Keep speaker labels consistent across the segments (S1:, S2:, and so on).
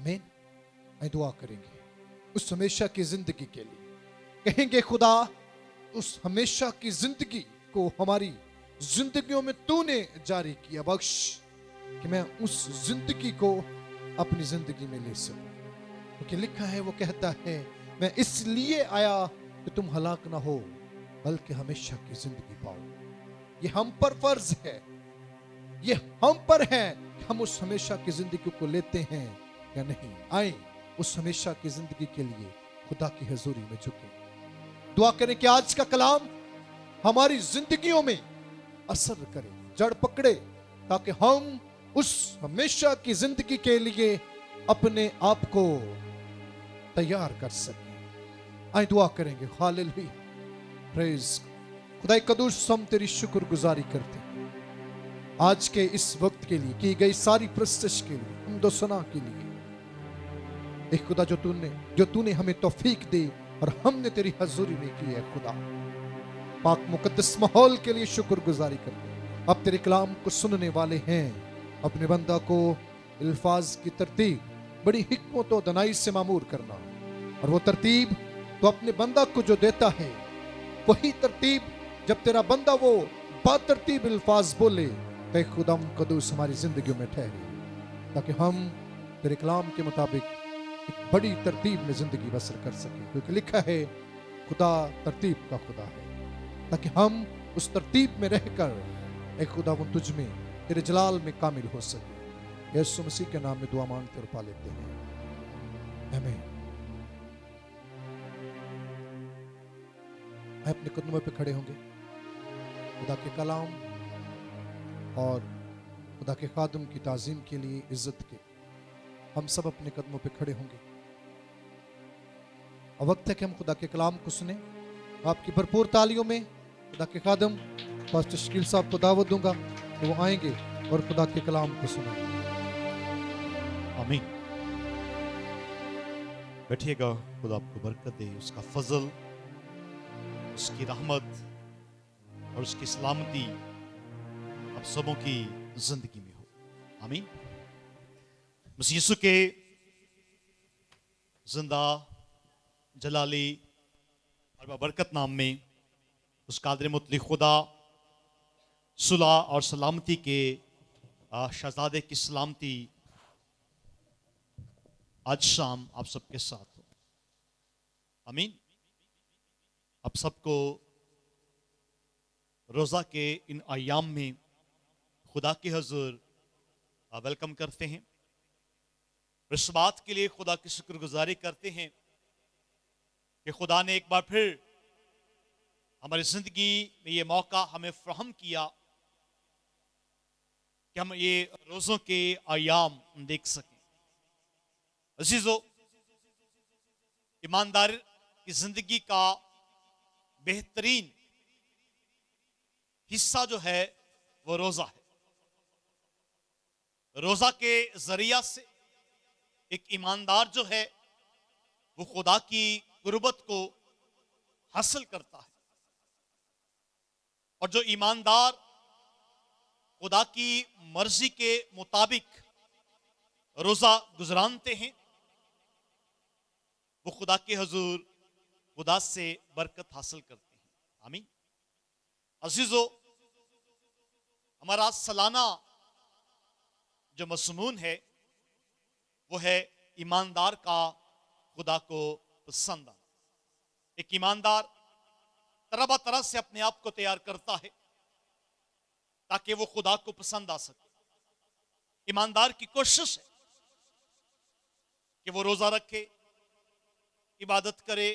S1: आमीन। मैं दुआ करेंगे उस हमेशा की जिंदगी के लिए, कहेंगे खुदा उस हमेशा की जिंदगी को हमारी जिंदगियों में तूने जारी किया, बख्श कि मैं उस जिंदगी को अपनी जिंदगी में ले सकूं। क्योंकि लिखा है, वो कहता है मैं इसलिए आया कि तुम हलाक ना हो बल्कि हमेशा की जिंदगी पाओ। ये हम पर फर्ज है, ये हम पर है कि हम उस हमेशा की जिंदगी को लेते हैं या नहीं। आए उस हमेशा की जिंदगी के लिए खुदा की हजूरी में झुके, दुआ करें कि आज का कलाम हमारी जिंदगियों में असर करे, जड़ पकड़े, ताकि हम उस हमेशा की जिंदगी के लिए अपने आप को तैयार कर सकें। आए दुआ करेंगे। Hallelujah, praise. खुदा कदूस, हम तेरी शुक्रगुजारी करते हैं आज के इस वक्त के लिए, की गई सारी प्रस्तश के लिए, हमदो सना के लिए। एक खुदा जो तूने हमें तौफीक दी और हमने तेरी हजूरी में की है खुदा, पाक मुकद्दस माहौल के लिए शुक्रगुजारी करते हैं। अब तेरे कलाम को सुनने वाले हैं, अपने बंदा को अल्फाज की तरतीब बड़ी हिकमत और दनाई से मामूर करना, और वो तरतीब तो अपने बंदा को जो देता है, वही तरतीब जब तेरा बंदा वो बातरतीब अल्फाज बोले तो खुदाम कदूस हमारी जिंदगियों में ठहरे, ताकि हम तेरे कलाम के मुताबिक एक बड़ी तरतीब में जिंदगी बसर कर सके। क्योंकि लिखा है खुदा तरतीब का खुदा है, ताकि हम उस तरतीब में रहकर एक खुदा वो तुझ में तेरे जलाल में कामिल हो सके। यीशु मसीह के नाम में दुआ मांगते और पा लेते हैं, आमीन। अपने कदमों पे खड़े होंगे, खुदा के कलाम और खुदा के खादम की ताज़ीम के लिए, इज्जत के, हम सब अपने कदमों पे खड़े होंगे। और वक्त है कि हम खुदा के कलाम को सुने। आपकी भरपूर तालियों में खुदा के खादम पास्टर शकील साहब को दावत दूंगा कि वो आएंगे और खुदा के कलाम को सुनाएंगे।
S2: आमीन। बैठिएगा, खुदा आपको बरकत दे, उसका फजल, उसकी रहमत और उसकी सलामती आप सबों की जिंदगी में हो। आमीन। मसीह यीशु के जिंदा जलाली और बरकत नाम में उस कादिर मुतलक खुदा सुलह और सलामती के शहजादे की सलामती आज शाम आप सबके साथ हो। आमीन। आप सबको रोज़ा के इन अयाम में खुदा के हुजूर वेलकम करते हैं। इस बात के लिए खुदा की शुक्रगुजारी करते हैं कि खुदा ने एक बार फिर हमारी जिंदगी में ये मौका हमें फराहम किया कि हम ये रोज़ों के अयाम देख सकें। अजीजों, ईमानदार की जिंदगी का बेहतरीन हिस्सा जो है वो रोज़ा है। रोज़ा के जरिया से एक ईमानदार जो है वो खुदा की कुर्बत को हासिल करता है, और जो ईमानदार खुदा की मर्जी के मुताबिक रोजा गुजरानते हैं, वो खुदा के हुजूर खुदा से बरकत हासिल करते हैं। आमीन। अजीजों, हमारा सालाना जो मज़मून है वो है ईमानदार का खुदा को पसंद आना। एक ईमानदार तरह तरह से अपने आप को तैयार करता है ताकि वो खुदा को पसंद आ सके। ईमानदार की कोशिश है कि वो रोजा रखे, इबादत करे,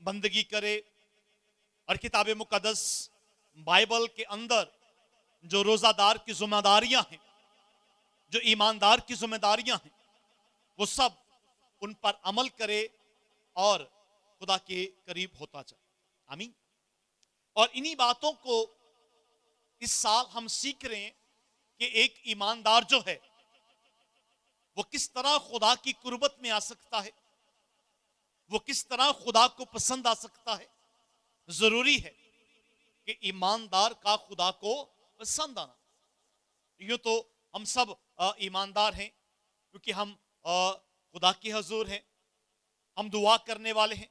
S2: बंदगी करे, और किताब मुकद्दस बाइबल के अंदर जो रोजादार की जिम्मेदारियां हैं, जो ईमानदार की जिम्मेदारियां हैं, वो सब उन पर अमल करे और खुदा के करीब होता जाए। आमीन। और इन्हीं बातों को इस साल हम सीख रहे हैं कि एक ईमानदार जो है वो किस तरह खुदा की कुर्बत में आ सकता है, वो किस तरह खुदा को पसंद आ सकता है। जरूरी है कि ईमानदार का खुदा को पसंद आना। यूं तो हम सब ईमानदार हैं क्योंकि हम खुदा के हजूर हैं, हम दुआ करने वाले हैं,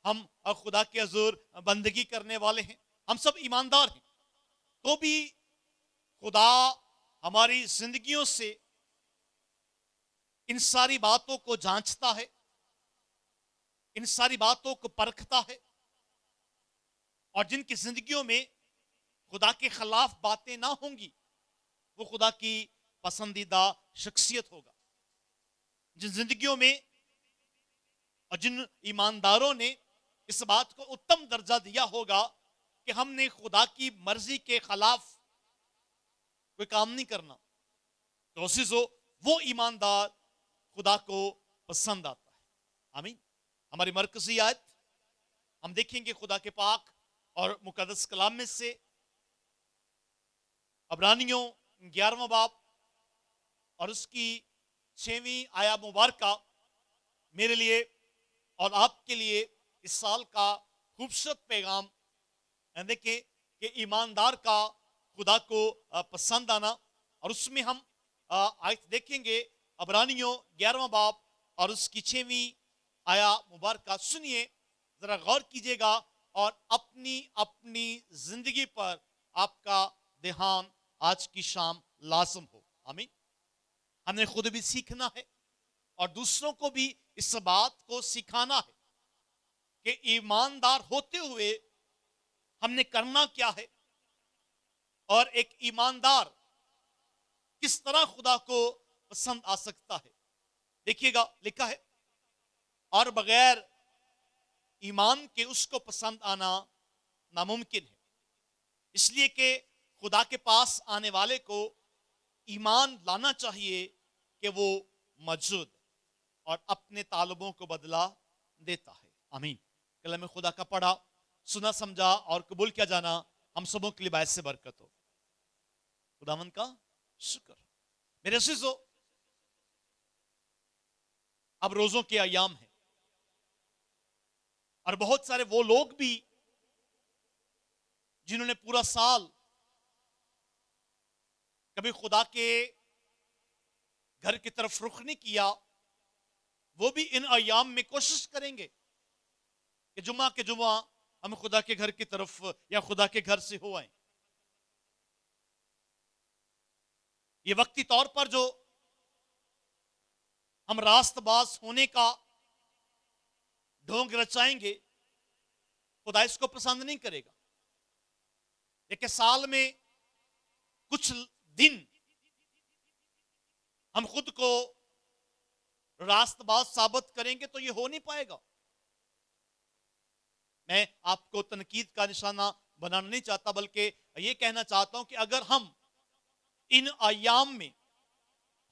S2: हम खुदा के हजूर बंदगी करने वाले हैं, हम सब ईमानदार हैं, तो भी खुदा हमारी जिंदगियों से इन सारी बातों को जांचता है, इन सारी बातों को परखता है, और जिनकी जिंदगियों में खुदा के खिलाफ बातें ना होंगी वो खुदा की पसंदीदा शख्सियत होगा। जिन जिंदगियों में और जिन ईमानदारों ने इस बात को उत्तम दर्जा दिया होगा कि हमने खुदा की मर्जी के खिलाफ कोई काम नहीं करना, तो अज़ीज़ों वो ईमानदार खुदा को पसंद आता है। आमीन। हमारी मरकजी आयत हम देखेंगे खुदा के पाक और मुकद्दस कलाम में से अबरानियों 11वां बाब और उसकी 6वीं आया मुबारका मेरे लिए और आपके लिए इस साल का खूबसूरत पैगाम देखिए कि ईमानदार का खुदा को पसंद आना। और उसमें हम आयत देखेंगे अबरानियों 11वां बाब और उसकी 6वीं आया मुबारका। सुनिए, जरा गौर कीजिएगा और अपनी अपनी जिंदगी पर आपका ध्यान आज की शाम लाजम हो। आमीन। हमने खुद भी सीखना है और दूसरों को भी इस बात को सिखाना है कि ईमानदार होते हुए हमने करना क्या है और एक ईमानदार किस तरह खुदा को पसंद आ सकता है। देखिएगा, लिखा है और बगैर ईमान के उसको पसंद आना नामुमकिन है, इसलिए कि खुदा के पास आने वाले को ईमान लाना चाहिए कि वो मौजूद और अपने तालबों को बदला देता है। आमीन। कलम खुदा का पढ़ा, सुना, समझा और कबूल किया जाना हम सबों के लिए बायस से बरकत हो। खुदावंद का शुक्र। मेरे अज़ीज़ों, अब रोजों के अयाम हैं और बहुत सारे वो लोग भी जिन्होंने पूरा साल कभी खुदा के घर की तरफ रुख नहीं किया, वो भी इन अयाम में कोशिश करेंगे कि जुम्मा के जुम्मा हम खुदा के घर की तरफ या खुदा के घर से हो आए। ये वक्ती तौर पर जो हम रास्तबाज होने का ढोंग रचाएंगे, खुदा इसको पसंद नहीं करेगा। एक साल में कुछ दिन हम खुद को रास्तबाज साबित करेंगे तो ये हो नहीं पाएगा। मैं आपको तनकीद का निशाना बनाना नहीं चाहता, बल्कि ये कहना चाहता हूं कि अगर हम इन अयाम में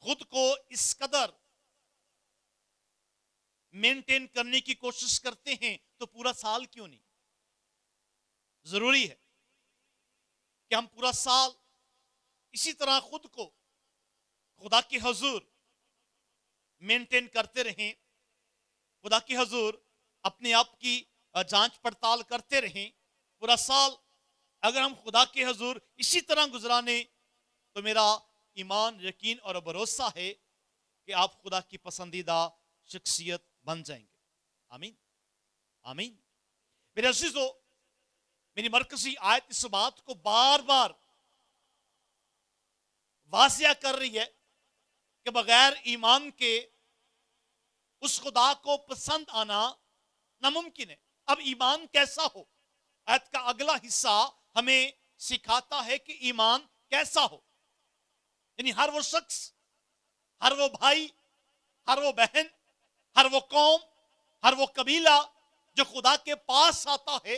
S2: खुद को इस कदर मेंटेन करने की कोशिश करते हैं तो पूरा साल क्यों नहीं। जरूरी है कि हम पूरा साल इसी तरह खुद को खुदा के हजूर मेंटेन करते रहें, खुदा के हजूर अपने आप की जांच पड़ताल करते रहें। पूरा साल अगर हम खुदा के हजूर इसी तरह गुजराने तो मेरा ईमान, यकीन और भरोसा है कि आप खुदा की पसंदीदा शख्सियत बन जाएंगे। आमीन। आमीन। मेरे अज़ीज़ों, मेरी मरकजी आयत इस बात को बार बार वाज़िया कर रही है कि बगैर ईमान के उस खुदा को पसंद आना नामुमकिन है। अब ईमान कैसा हो, आयत का अगला हिस्सा हमें सिखाता है कि ईमान कैसा हो। यानी हर वो शख्स, हर वो भाई, हर वो बहन, हर वो कौम, हर वो कबीला जो खुदा के पास आता है,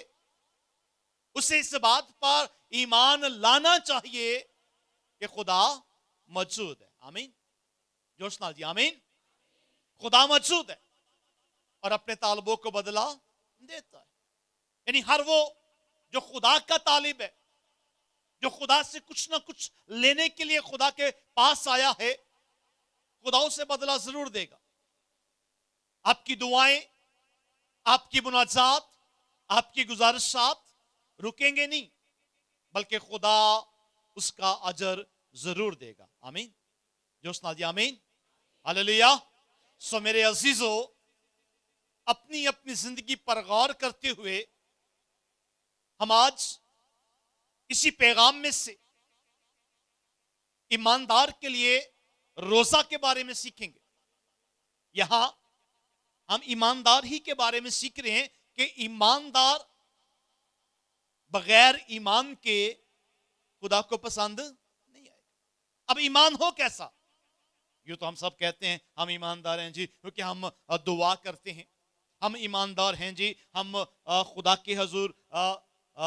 S2: उसे इस बात पर ईमान लाना चाहिए कि खुदा मौजूद है। आमीन। जोशना जी आमीन। खुदा मौजूद है और अपने तालबों को बदला देता है। यानी हर वो जो खुदा का तालिब है, जो खुदा से कुछ ना कुछ लेने के लिए खुदा के पास आया है, खुदा उसे बदला जरूर देगा। आपकी दुआएं, आपकी मुनाजात, आपकी गुजारिशात रुकेंगे नहीं, बल्कि खुदा उसका अजर जरूर देगा। आमीन। जोशना जी आमीन। हालेलुया। सो मेरे अजीजों, अपनी अपनी जिंदगी पर गौर करते हुए हम आज इसी पैगाम में से ईमानदार के लिए रोजा के बारे में सीखेंगे। यहां हम ईमानदार ही के बारे में सीख रहे हैं कि ईमानदार बगैर ईमान के खुदा को पसंद नहीं आएगा। अब ईमान हो कैसा? यूं तो हम सब कहते हैं हम ईमानदार हैं जी क्योंकि हम दुआ करते हैं, हम ईमानदार हैं जी हम खुदा के हजूर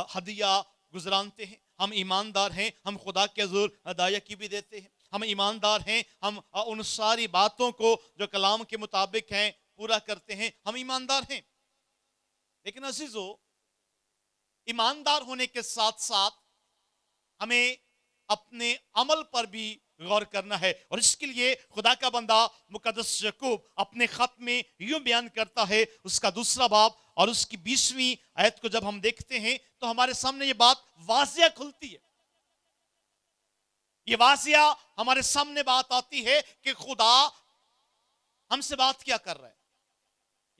S2: हदिया गुजरानते हैं, हम ईमानदार हैं हम खुदा के हजूर अदाया की भी देते हैं, हम ईमानदार हैं हम उन सारी बातों को जो कलाम के मुताबिक हैं पूरा करते हैं, हम ईमानदार हैं। लेकिन अजीजों, ईमानदार होने के साथ साथ हमें अपने अमल पर भी गौर करना है। और इसके लिए खुदा का बंदा मुकद्दस याकूब अपने खत में यूं बयान करता है, उसका 2 बाब और उसकी 20वीं आयत को जब हम देखते हैं तो हमारे सामने ये बात वाजिया खुलती है। ये वाजिया हमारे सामने बात आती है कि खुदा हमसे बात क्या कर रहा है।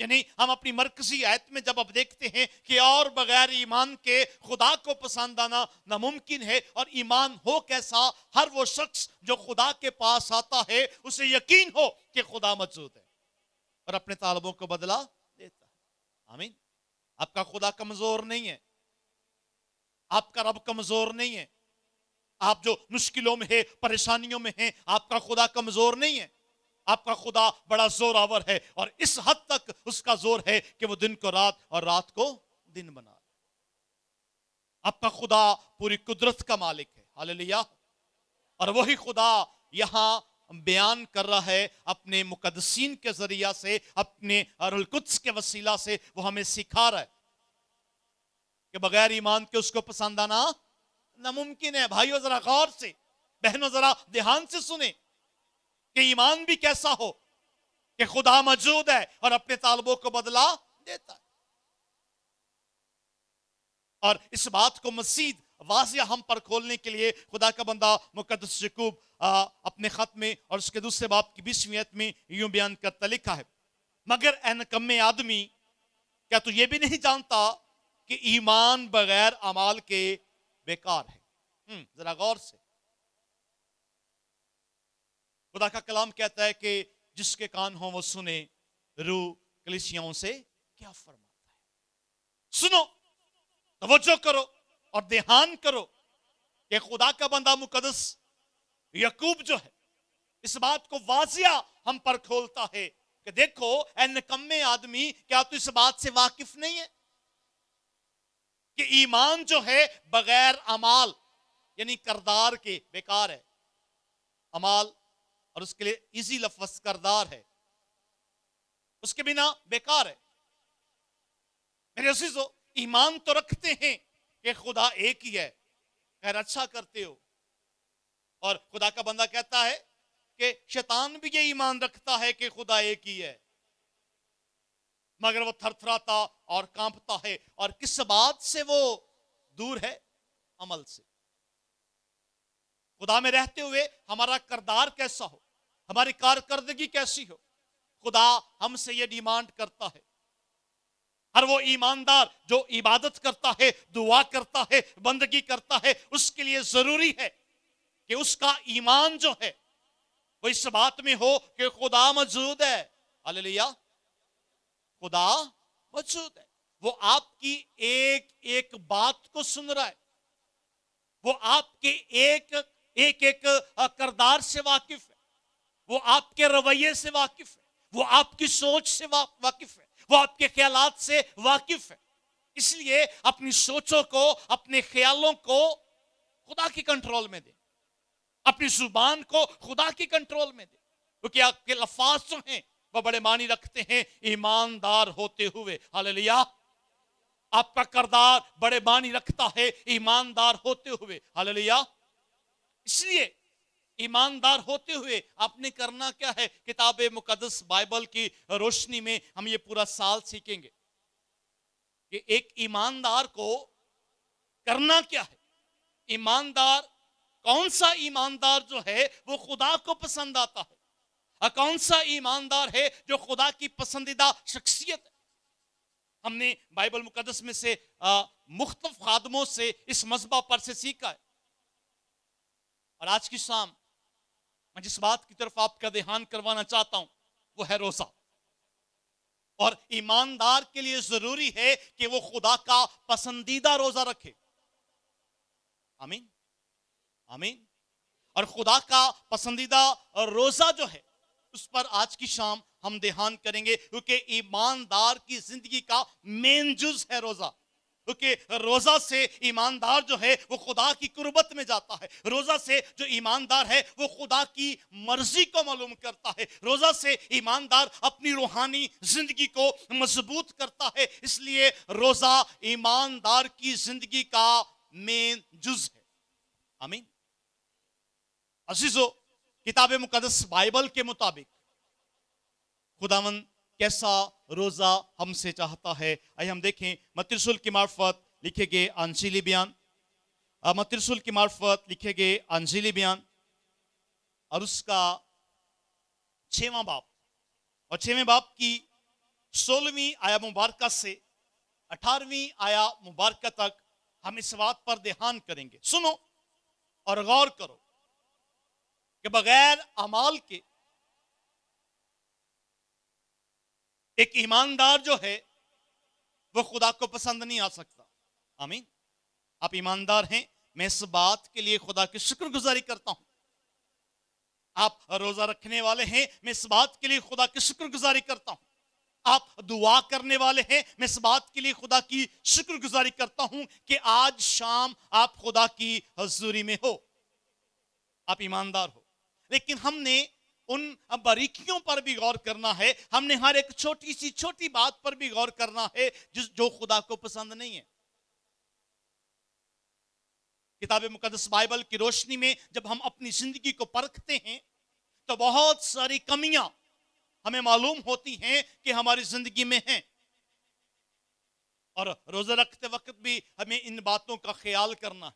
S2: यानी हम अपनी मरकजी आयत में जब अब देखते हैं कि और बगैर ईमान के खुदा को पसंद आना नामुमकिन है, और ईमान हो कैसा? हर वो शख्स जो खुदा के पास आता है उसे यकीन हो कि खुदा मौजूद है और अपने तालबों को बदला देता है। आमीन। आपका खुदा कमजोर नहीं है, आपका रब कमजोर नहीं है। आप जो मुश्किलों में है, परेशानियों में हैं, आपका खुदा कमजोर नहीं है। आपका खुदा बड़ा जोरावर है और इस हद तक उसका जोर है कि वो दिन को रात और रात को दिन बना रहा है। आपका खुदा पूरी कुदरत का मालिक है। हालेलुया। और वही खुदा यहां बयान कर रहा है अपने मुकद्दसीन के जरिया से, अपने रूहुल कुद्स के वसीला से वो हमें सिखा रहा है कि बगैर ईमान के उसको पसंद आना नामुमकिन है। भाइयों जरा गौर से, बहनों जरा ध्यान से सुने कि ईमान भी कैसा हो कि खुदा मौजूद है और अपने तालबों को बदला देता है। और इस बात को मजीद वाजिया हम पर खोलने के लिए खुदा का बंदा मुकद्दस याकूब अपने खत में और उसके 2 बाब की 20वीं आयत में यूं बयान करता लिखा है, मगर ऐ नकम्मे आदमी, क्या तू ये भी नहीं जानता कि ईमान बगैर अमाल के बेकार है। जरा गौर से, खुदा का कलाम कहता है कि जिसके कान हो वो सुने, रूह कलीसियाओं से क्या फरमाता है। सुनो, तवज्जो करो और ध्यान करो कि खुदा का बंदा मुकद्दस याकूब जो है इस बात को वाजिया हम पर खोलता है कि देखो ऐ निकम्मे आदमी, क्या तू इस बात से वाकिफ नहीं है कि ईमान जो है बगैर अमाल यानी करदार के बेकार है। अमाल और उसके लिए इजी लफ्ज करदार है, उसके बिना बेकार है। मेरे अजीजों, ईमान तो रखते हैं कि खुदा एक ही है, खैर अच्छा करते हो। और खुदा का बंदा कहता है कि शैतान भी ये ईमान रखता है कि खुदा एक ही है, मगर वो थरथराता और कांपता है। और किस बात से वो दूर है? अमल से। खुदा में रहते हुए हमारा करदार कैसा हो, हमारी कारकर्दगी कैसी हो, खुदा हमसे ये डिमांड करता है। हर वो ईमानदार जो इबादत करता है, दुआ करता है, बंदगी करता है, उसके लिए जरूरी है कि उसका ईमान जो है वो इस बात में हो कि खुदा मौजूद है। हालेलुया। खुदा मौजूद है, वो आपकी एक एक बात को सुन रहा है, वो आपके एक एक करदार से वाकिफ है, वो आपके रवैये से वाकिफ है, वो आपकी सोच से वाकिफ है, वो आपके ख्यालात से वाकिफ है। इसलिए अपनी सोचों को, अपने ख्यालों को खुदा की कंट्रोल में दे, अपनी जुबान को खुदा की कंट्रोल में दे, क्योंकि आपके लफ्ज जो हैं वो बड़े मानी रखते हैं ईमानदार होते हुए। हालेलुया। आपका करदार बड़े मानी रखता है ईमानदार होते हुए। हालेलुया। इसलिए ईमानदार होते हुए आपने करना क्या है? किताब मुकद्दस बाइबल की रोशनी में हम ये पूरा साल सीखेंगे कि एक ईमानदार को करना क्या है। ईमानदार, कौन सा ईमानदार जो है वो खुदा को पसंद आता है, कौन सा ईमानदार है जो खुदा की पसंदीदा शख्सियत है। हमने बाइबल मुकद्दस में से मुख्तलिफ खादमों से इस मजबा पर से सीखा है। और आज की शाम मैं जिस बात की तरफ आपका ध्यान करवाना चाहता हूं वो है रोजा। और ईमानदार के लिए जरूरी है कि वो खुदा का पसंदीदा रोजा रखे। आमीन आमीन। और खुदा का पसंदीदा रोजा जो है उस पर आज की शाम हम ध्यान करेंगे, क्योंकि ईमानदार की जिंदगी का मेन जुज है रोजा। क्योंकि रोजा से ईमानदार जो है वो खुदा की कुर्बत में जाता है। रोजा से जो ईमानदार है वो खुदा की मर्जी को मालूम करता है। रोजा से ईमानदार अपनी रूहानी जिंदगी को मजबूत करता है। इसलिए रोजा ईमानदार की जिंदगी का मेन जुज है। आमीन। अजीजों, किताब मुकद्दस बाइबल के मुताबिक खुदावन कैसा रोजा हमसे चाहता है। आइए हम देखें मत्ती रसूल की मार्फत लिखे गए अंजीली बयान, मत्ती रसूल की मार्फत लिखे गए अंजीली बयान और उसका 6वां बाब और 6वें बाब की 16वीं आया मुबारका से 18वीं आया मुबारका तक हम इस बात पर ध्यान करेंगे। सुनो और गौर करो कि बगैर अमाल के एक ईमानदार जो है वो खुदा को पसंद नहीं आ सकता। आमीन। आप ईमानदार हैं, मैं इस बात के लिए खुदा की शुक्रगुजारी करता हूं। आप रोजा रखने वाले हैं, मैं इस बात के लिए खुदा की शुक्रगुजारी करता हूं। आप दुआ करने वाले हैं, मैं इस बात के लिए खुदा की शुक्रगुजारी करता हूं कि आज शाम आप खुदा की हजूरी में हो, आप ईमानदार हो। लेकिन हमने उन बारीकियों पर भी गौर करना है। हमने हर एक छोटी बात पर भी गौर करना है जो खुदा को पसंद नहीं है। किताब मुकद्दस बाइबल की रोशनी में जब हम अपनी जिंदगी को परखते हैं तो बहुत सारी कमियां हमें मालूम होती हैं कि हमारी जिंदगी में हैं। और रोजा रखते वक्त भी हमें इन बातों का ख्याल करना है।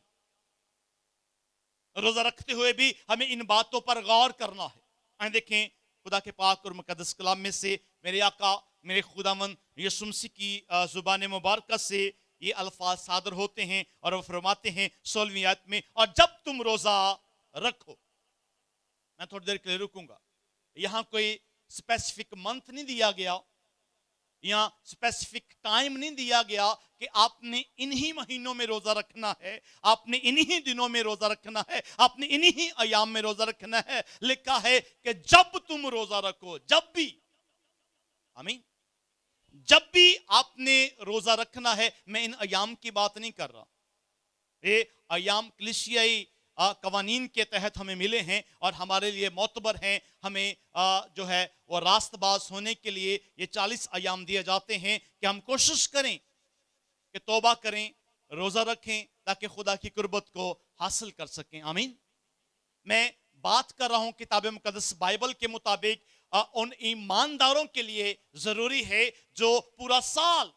S2: रोजा रखते हुए भी हमें इन बातों पर गौर करना है। आइए देखें खुदा के पाक और मुकद्दस कलाम में से मेरे आका मेरे खुदावन यीशु मसीह की जुबान मुबारक से ये अल्फाज सादर होते हैं और वो फरमाते हैं 16वीं आयत में, और जब तुम रोजा रखो। मैं थोड़ी देर के लिए रुकूंगा। यहां कोई स्पेसिफिक मंथ नहीं दिया गया, यहां स्पेसिफिक टाइम नहीं दिया गया कि आपने इन्हीं महीनों में रोजा रखना है, आपने इन्हीं दिनों में रोजा रखना है, आपने इन्हीं अयाम में रोजा रखना है। लिखा है कि जब तुम रोजा रखो, जब भी। आमीन। जब भी आपने रोजा रखना है। मैं इन अयाम की बात नहीं कर रहा। ये अयाम कलीसियाई कवानीन के तहत हमें मिले हैं और हमारे लिए मोतबर हैं। हमें जो है वो रास्तबाज होने के लिए ये 40 अयाम दिए जाते हैं कि हम कोशिश करें कि तौबा करें, रोजा रखें ताकि खुदा की कुर्बत को हासिल कर सकें। आमीन। मैं बात कर रहा हूं किताब मुकद्दस बाइबल के मुताबिक उन ईमानदारों के लिए जरूरी है जो पूरा साल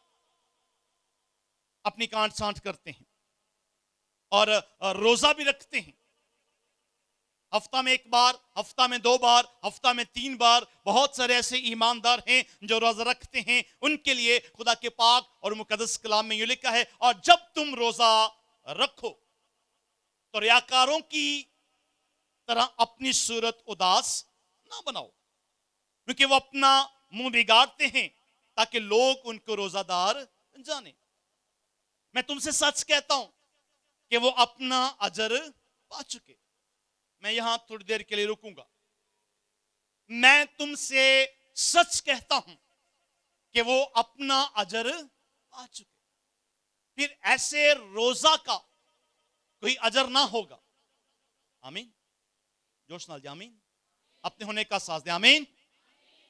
S2: अपनी कांट सांट करते हैं और रोजा भी रखते हैं। हफ्ता में एक बार, हफ्ता में 2 बार, हफ्ता में 3 बार। बहुत सारे ऐसे ईमानदार हैं जो रोजा रखते हैं। उनके लिए खुदा के पाक और मुकद्दस कलाम में यूं लिखा है, और जब तुम रोजा रखो तो रियाकारों की तरह अपनी सूरत उदास ना बनाओ, क्योंकि वो अपना मुंह बिगाड़ते हैं ताकि लोग उनको रोजादार जाने। मैं तुमसे सच कहता हूं कि वो अपना अजर पा चुके। मैं यहां थोड़ी देर के लिए रुकूंगा। मैं तुमसे सच कहता हूं कि वो अपना अजर पा चुके। फिर ऐसे रोजा का कोई अजर ना होगा। आमीन। जोश नाल आमीन। अपने होने का साथ दे। आमीन।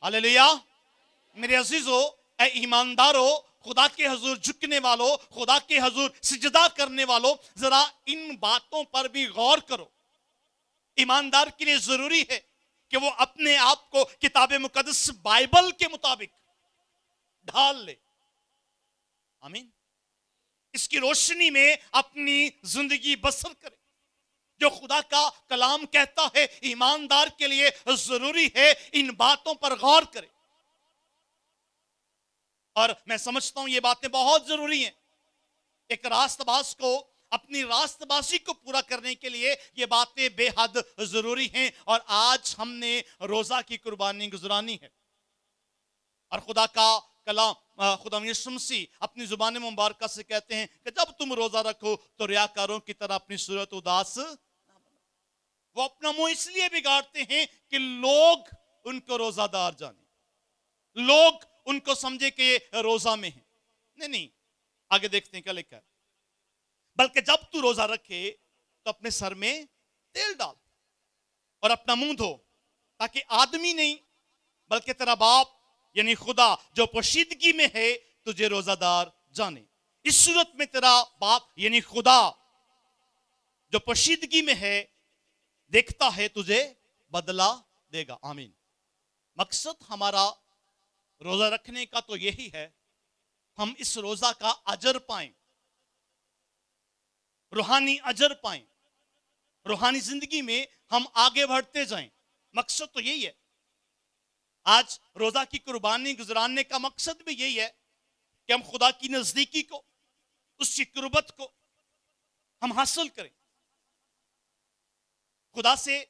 S2: हालेलुया। मेरे अजीजों, ऐ ईमानदारों, खुदा के हजूर झुकने वालों, खुदा के हजूर सिजदा करने वालों, जरा इन बातों पर भी गौर करो। ईमानदार के लिए जरूरी है कि वो अपने आप को किताब मुकद्दस बाइबल के मुताबिक ढाल ले। आमीन। इसकी रोशनी में अपनी जिंदगी बसर करे। جو خدا کا کلام کہتا ہے ایماندار کے لیے ضروری ہے ان باتوں پر غور کرے. اور میں سمجھتا ہوں یہ باتیں بہت ضروری ہیں. ایک راست باز کو اپنی راست بازی کو پورا کرنے کے لیے یہ باتیں بے حد ضروری ہیں. اور آج ہم نے روزہ کی قربانی گزرانی ہے اور خدا کا کلام خدا یسوع مسیح اپنی زبان مبارکہ سے کہتے ہیں کہ جب تم روزہ رکھو تو ریاکاروں کی طرح اپنی صورت اداس نہ بناؤ. وہ اپنا منہ اس لیے بگاڑتے ہیں کہ لوگ ان کو روزہ دار جانیں, لوگ ان کو سمجھے کہ یہ روزہ میں ہیں. نہیں, آگے دیکھتے ہیں کیا لکھا ہے. بلکہ جب تو روزہ رکھے تو اپنے سر میں تیل ڈال اور اپنا منہ دھو, تاکہ آدمی نہیں بلکہ تیرا باپ یعنی خدا جو پوشیدگی میں ہے تجھے روزہ دار جانے. اس صورت میں تیرا باپ یعنی خدا جو پوشیدگی میں ہے دیکھتا ہے تجھے بدلہ دے گا. آمین. مقصد ہمارا روزہ رکھنے کا تو یہی ہے ہم اس روزہ کا اجر پائیں, روحانی اجر پائیں, روحانی زندگی میں ہم آگے بڑھتے جائیں. مقصد تو یہی ہے. آج روزہ کی قربانی گزرانے کا مقصد بھی یہی ہے کہ ہم خدا کی نزدیکی کو, اس کی قربت کو ہم حاصل کریں. خدا سے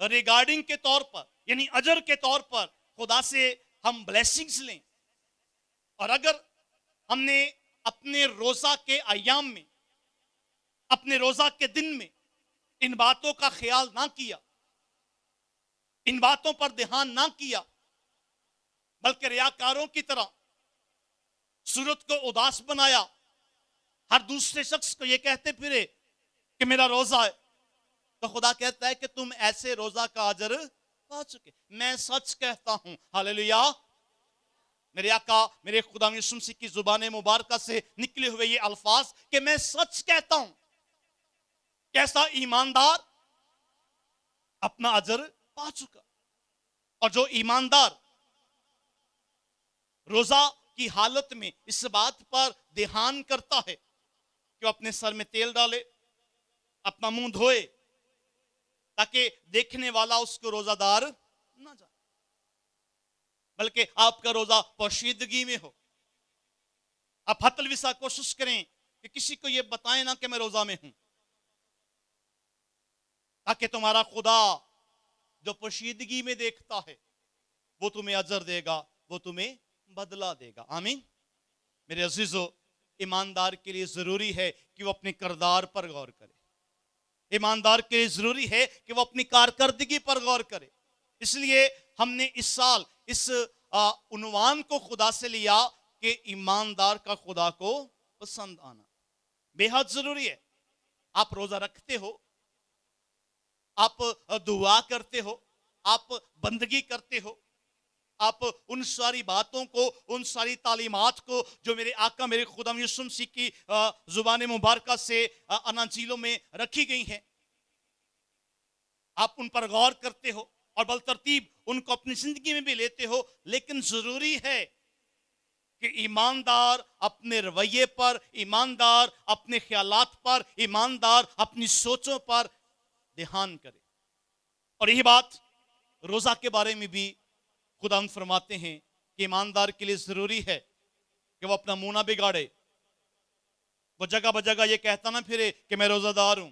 S2: ریگارڈنگ کے طور پر یعنی اجر کے طور پر خدا سے ہم بلیسنگز لیں. اور اگر ہم نے اپنے روزہ کے ایام میں, اپنے روزہ کے دن میں ان باتوں کا خیال نہ کیا, ان باتوں پر دھیان نہ کیا, بلکہ ریاکاروں کی طرح صورت کو اداس بنایا, ہر دوسرے شخص کو یہ کہتے پھرے کہ میرا روزہ ہے, تو خدا کہتا ہے کہ تم ایسے روزہ کا اجر پا چکے. میں سچ کہتا ہوں, ہاللیلویا, میرے آقا میرے خدا یسوع مسیح کی زبان مبارکہ سے نکلے ہوئے یہ الفاظ کہ میں سچ کہتا ہوں, کیسا ایماندار اپنا اجر پا چکا. اور جو ایماندار روزہ کی حالت میں اس بات پر دھیان کرتا ہے کہ وہ اپنے سر میں تیل ڈالے, اپنا منہ دھوئے, تاکہ دیکھنے والا اس کو روزہ دار نہ جانے, بلکہ آپ کا روزہ پوشیدگی میں ہو. آپ حتلوسا کوشش کریں کہ کسی کو یہ بتائیں نہ کہ میں روزہ میں ہوں, تاکہ تمہارا خدا جو پوشیدگی میں دیکھتا ہے وہ تمہیں اجر دے گا, وہ تمہیں بدلہ دے گا. آمین. میرے عزیزو, ایماندار کے لیے ضروری ہے کہ وہ اپنے کردار پر غور کرے. ایماندار کے لیے ضروری ہے کہ وہ اپنی کارکردگی پر غور کرے. اس لیے ہم نے اس سال اس عنوان کو خدا سے لیا کہ ایماندار کا خدا کو پسند آنا. بے حد ضروری ہے. آپ روزہ رکھتے ہو, آپ دعا کرتے ہو, آپ بندگی کرتے ہو, آپ ان ساری باتوں کو, ان ساری تعلیمات کو جو میرے آقا میرے خدا یسوع مسیح کی زبان مبارکہ سے اناجیلوں میں رکھی گئی ہیں, آپ ان پر غور کرتے ہو اور بالترتیب ان کو اپنی زندگی میں بھی لیتے ہو. لیکن ضروری ہے کہ ایماندار اپنے رویے پر, ایماندار اپنے خیالات پر, ایماندار اپنی سوچوں پر دھیان کرے. اور یہی بات روزہ کے بارے میں بھی خدا فرماتے ہیں کہ ایماندار کے لیے ضروری ہے کہ وہ اپنا منہ نہ بگاڑے, وہ جگہ بجگہ یہ کہتا نہ پھرے کہ میں روزہ دار ہوں,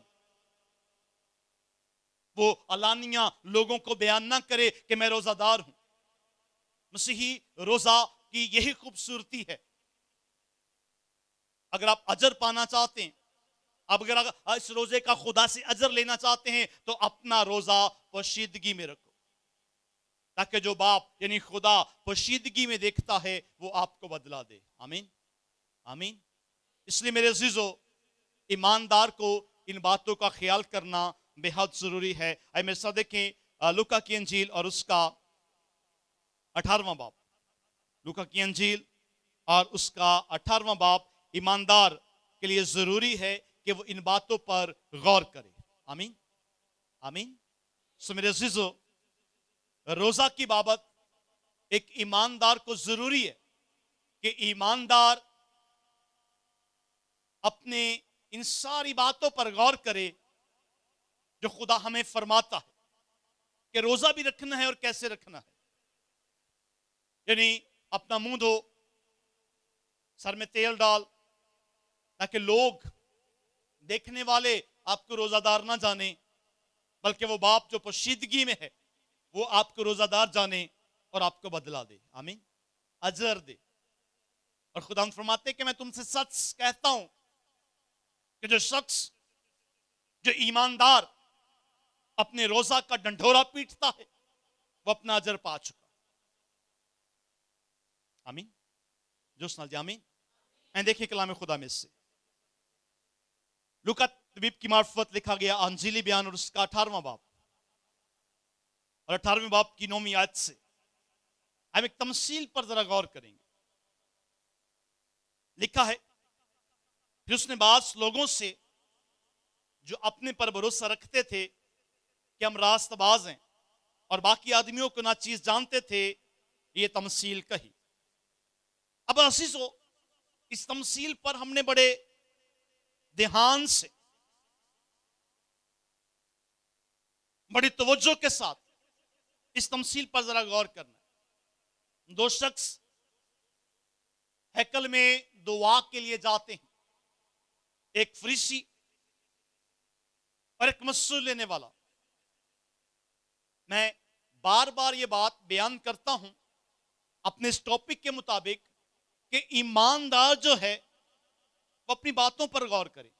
S2: وہ علانیہ لوگوں کو بیان نہ کرے کہ میں روزہ دار ہوں. مسیحی روزہ کی یہی خوبصورتی ہے. اگر آپ اجر پانا چاہتے ہیں, اگر اس روزے کا خدا سے اجر لینا چاہتے ہیں تو اپنا روزہ پوشیدگی میں رکھو, تاکہ جو باپ یعنی خدا پوشیدگی میں دیکھتا ہے وہ آپ کو بدلا دے. آمین, آمین. اس لیے میرے عزیزو, ایماندار کو ان باتوں کا خیال کرنا بے حد ضروری ہے. آئے میرے ساتھ دیکھیں لوکا کی انجیل اور اس کا 18واں باب. لوکا کی انجیل اور اس کا 18واں باب. ایماندار کے لیے ضروری ہے کہ وہ ان باتوں پر غور کرے. آمین, آمین. سو میرے عزیزو, روزہ کی بابت ایک ایماندار کو ضروری ہے کہ ایماندار اپنے ان ساری باتوں پر غور کرے जो खुदा हमें फरमाता है कि रोजा भी रखना है और कैसे रखना है। यानी अपना मुंह धो, सर में तेल डाल, ताकि लोग देखने वाले आपको रोजादार ना जाने, बल्कि वो बाप जो पोशीदगी में है वो आपको रोजादार जाने और आपको बदला दे, आमीन, अजर दे। और खुदा फरमाते कि मैं तुमसे सच कहता हूं कि जो शख्स, जो ईमानदार अपने रोजा का डंडोरा पीटता है वो अपना अजर पा चुका, आमीन। जो सुना जी आमीन। देखिए कलाम खुदा में से लूका तबीब की मार्फत लिखा गया अंजीली बयान और उसका 18वां बाब और 18वें बाब की 9वीं आयत से हम एक तमसील पर जरा गौर करेंगे। लिखा है, फिर उसने बास लोगों से जो अपने पर भरोसा रखते थे कि हम रास्तबाज हैं और बाकी आदमियों को ना चीज जानते थे, ये तमसील कही। अब असीसो, इस तमसील पर हमने बड़े ध्यान से, बड़ी तवज्जो के साथ इस तमसील पर जरा गौर करना है। दो शख्स हैकल में दुआ के लिए जाते हैं, एक फरीसी और एक मसूल लेने वाला। मैं बार बार ये बात बयान करता हूं अपने इस टॉपिक के मुताबिक कि ईमानदार जो है वो अपनी बातों पर गौर करे,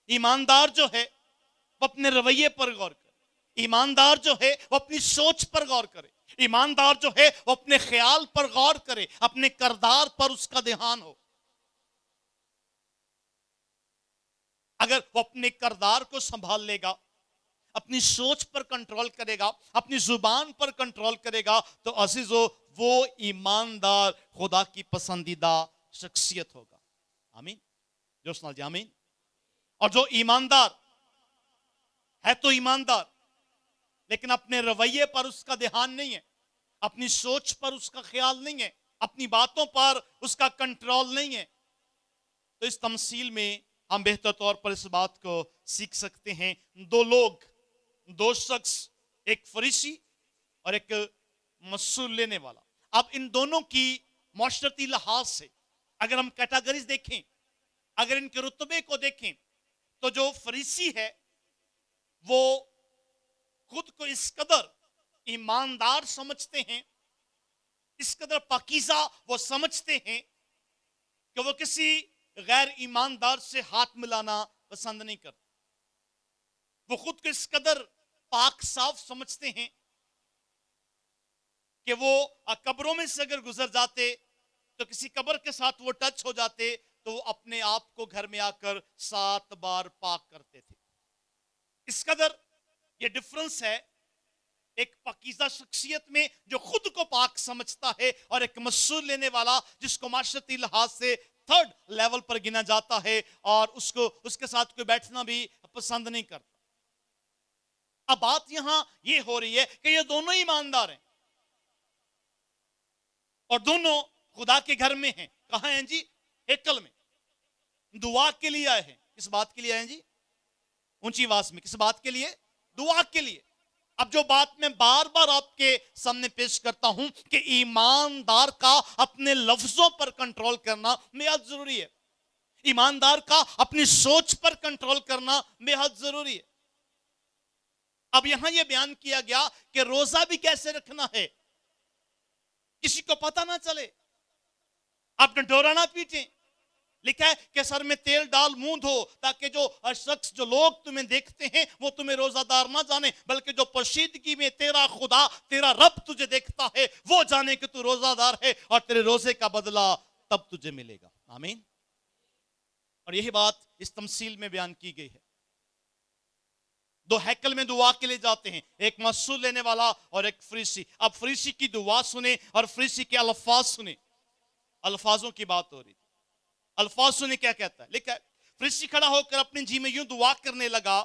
S2: ईमानदार जो है वो अपने रवैये पर गौर करे, ईमानदार जो है वो अपनी सोच पर गौर करे, ईमानदार जो है वो अपने ख्याल पर गौर करे, अपने किरदार पर उसका ध्यान हो। अगर वो अपने किरदार को संभाल लेगा, अपनी सोच पर कंट्रोल करेगा, अपनी जुबान पर कंट्रोल करेगा, तो अजीजो वो ईमानदार खुदा की पसंदीदा शख्सियत होगा, आमीन। जो सुना जी आमीन। और जो ईमानदार है तो ईमानदार, लेकिन अपने रवैये पर उसका ध्यान नहीं है, अपनी सोच पर उसका ख्याल नहीं है, अपनी बातों पर उसका कंट्रोल नहीं है, तो इस तमसील में हम बेहतर तौर पर इस बात को सीख सकते हैं। दो लोग, दो शख्स, एक फरीसी और एक मसूल लेने वाला। अब इन दोनों की माशरती लिहाज से अगर हम कैटेगरीज देखें, अगर इनके रुतबे को देखें, तो जो फरीसी है वो खुद को इस कदर ईमानदार समझते हैं, इस कदर पाकीज़ा वो समझते हैं कि वो किसी गैर ईमानदार से हाथ मिलाना पसंद नहीं करते। वो खुद को इस कदर पाक साफ समझते हैं कि वो कब्रों में से अगर गुजर जाते तो किसी कब्र के साथ वो टच हो जाते तो वो अपने आप को घर में आकर 7 बार पाक करते थे। इस कदर ये डिफरेंस है एक पाकीज़ा शख्सियत में जो खुद को पाक समझता है और एक मसूल लेने वाला जिसको माशरती लिहाज से 3rd लेवल पर गिना जाता है और उसको उसके साथ कोई बैठना भी पसंद नहीं करता। अब बात यहां ये हो रही है कि ये दोनों ईमानदार हैं और दोनों खुदा के घर में हैं। कहां हैं जी? हेकल में। दुआ के लिए आए हैं। किस बात के लिए आए हैं जी? ऊंची आवाज में। किस बात के लिए? दुआ के लिए। अब जो बात मैं बार बार आपके सामने पेश करता हूं कि ईमानदार का अपने लफ्जों पर कंट्रोल करना बेहद जरूरी है, ईमानदार का अपनी सोच पर कंट्रोल करना बेहद जरूरी है। अब यहां यह बयान किया गया कि रोजा भी कैसे रखना है, किसी को पता ना चले, आप डंडोरा ना पीटें। लिखा है कि सर में तेल डाल मुंह धो, ताकि जो शख्स, जो लोग तुम्हें देखते हैं वो तुम्हें रोजादार ना जाने, बल्कि जो पोशीदगी में तेरा खुदा, तेरा रब तुझे देखता है वो जाने कि तू रोजादार है और तेरे रोजे का बदला तब तुझे मिलेगा। आमीन। और यही बात इस तमसील में बयान की गई है। दो हैकल में दुआ के लिए जाते हैं, एक मसूल लेने वाला और एक फरीसी। अब फरीसी की दुआ सुने और फरीसी के अल्फाज सुने। अल्फाजों की बात हो रही, अल्फाज सुने क्या कहता है। लिखा है, फरीसी खड़ा होकर अपने जी में यूं दुआ करने लगा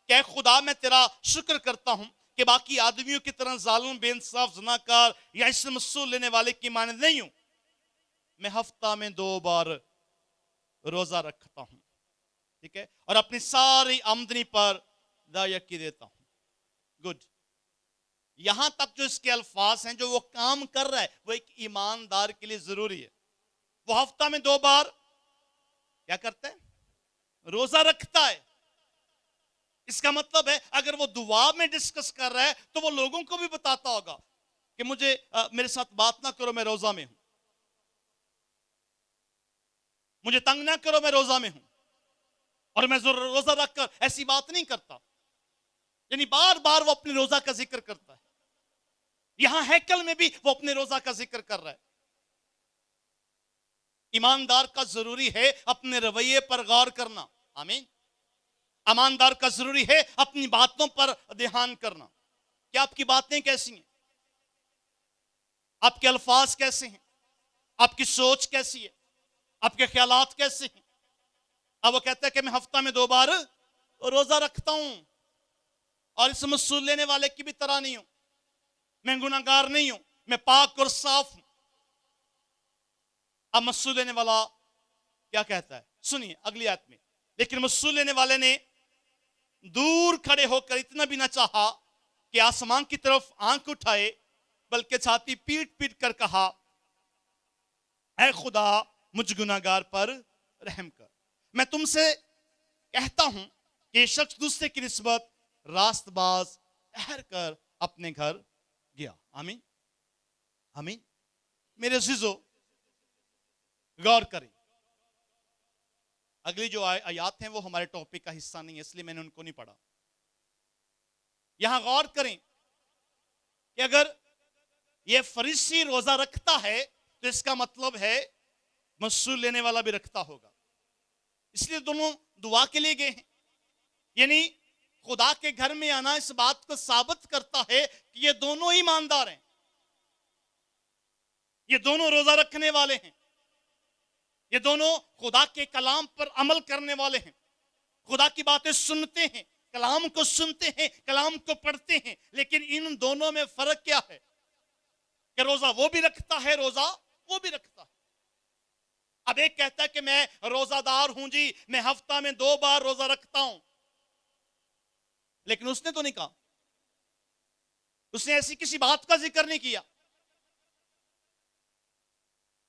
S2: कि खुदा मैं तेरा शुक्र करता हूं कि बाकी आदमियों की तरह जालिम, बेइंसाफ, ज़नाकार या इस मसूल लेने वाले की मानद नहीं हूं। मैं हफ्ता में 2 बार रोजा रखता हूं, ठीक है, और अपनी सारी आमदनी पर दायक की देता हूं। गुड। यहां तक जो इसके अल्फाज हैं, जो वो काम कर रहा है, वो एक ईमानदार के लिए जरूरी है। वो हफ्ता में 2 बार क्या करता है? रोजा रखता है। इसका मतलब है अगर वो दुआ में डिस्कस कर रहा है तो वो लोगों को भी बताता होगा कि मुझे मेरे साथ बात ना करो, मैं रोजा में हूं, मुझे तंग ना करो, मैं रोजा में हूं, और मैं रोजा रखकर ऐसी बात नहीं करता। यानी बार बार वो अपने रोजा का जिक्र करता है। यहां हैकल में भी वो अपने रोजा का जिक्र कर रहा है। ईमानदार का जरूरी है अपने रवैये पर गौर करना। आमीन। ईमानदार का जरूरी है अपनी बातों पर ध्यान करना कि आपकी बातें कैसी हैं, आपके अल्फाज कैसे हैं, आपकी सोच कैसी है, आपके ख्यालात कैसे हैं। अब वो कहता है कि मैं हफ्ता में 2 बार रोजा रखता हूं और इस मसूल लेने वाले की भी तरह नहीं हूं, मैं गुनाहगार नहीं हूं, मैं पाक और साफ हूं। अब मसूल लेने वाला क्या कहता है? सुनिए अगली आयत में। लेकिन मसूल लेने वाले ने दूर खड़े होकर इतना भी ना चाहा कि आसमान की तरफ आंख उठाए, बल्कि छाती पीट पीट कर कहा, ऐ खुदा मुझ गुनाहगार पर रहम कर। मैं तुमसे कहता हूं कि ये शख्स दूसरे की निस्बत रास्तबाज ठहर कर अपने घर गया। आमीन। आमीन। मेरे अजीजों, गौर करें। अगली जो आयात हैं वो हमारे टॉपिक का हिस्सा नहीं है, इसलिए मैंने उनको नहीं पढ़ा। यहां गौर करें कि अगर ये फरीसी रोजा रखता है तो इसका मतलब है मसूल लेने वाला भी रखता होगा। इसलिए दोनों दुआ के लिए गए हैं। यानी खुदा के घर में आना इस बात को साबित करता है कि ये दोनों ईमानदार हैं, ये दोनों रोजा रखने वाले हैं, ये दोनों खुदा के कलाम पर अमल करने वाले हैं, खुदा की बातें सुनते हैं, कलाम को सुनते हैं, कलाम को पढ़ते हैं। लेकिन इन दोनों में फर्क क्या है कि रोजा वो भी रखता है, रोजा वो भी रखता है। अब एक कहता है कि मैं रोजादार हूं जी, मैं हफ्ता में 2 बार रोजा रखता हूं, लेकिन उसने तो नहीं कहा, उसने ऐसी किसी बात का जिक्र नहीं किया।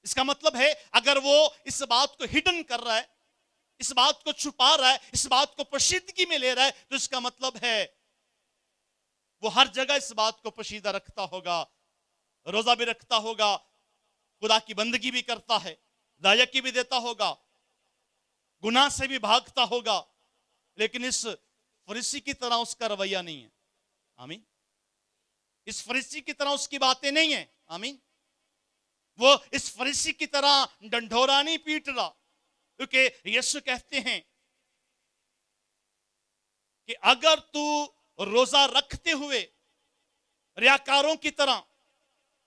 S2: इसका मतलब है अगर वो इस बात को हिडन कर रहा है, इस बात को छुपा रहा है, इस बात को पोशीदगी में ले रहा है, तो इसका मतलब है वो हर जगह इस बात को पोशीदा रखता होगा, रोजा भी रखता होगा, खुदा की बंदगी भी करता है, दायकी भी देता होगा, गुनाह से भी भागता होगा, लेकिन इस फरीसी की तरह उसका रवैया नहीं है। आमीन। इस फरीसी की तरह उसकी बातें नहीं है। आमीन। वो इस फरीसी की तरह डंडोरा नहीं पीट रहा, क्योंकि यीशु कहते हैं कि अगर तू रोजा रखते हुए रियाकारों की तरह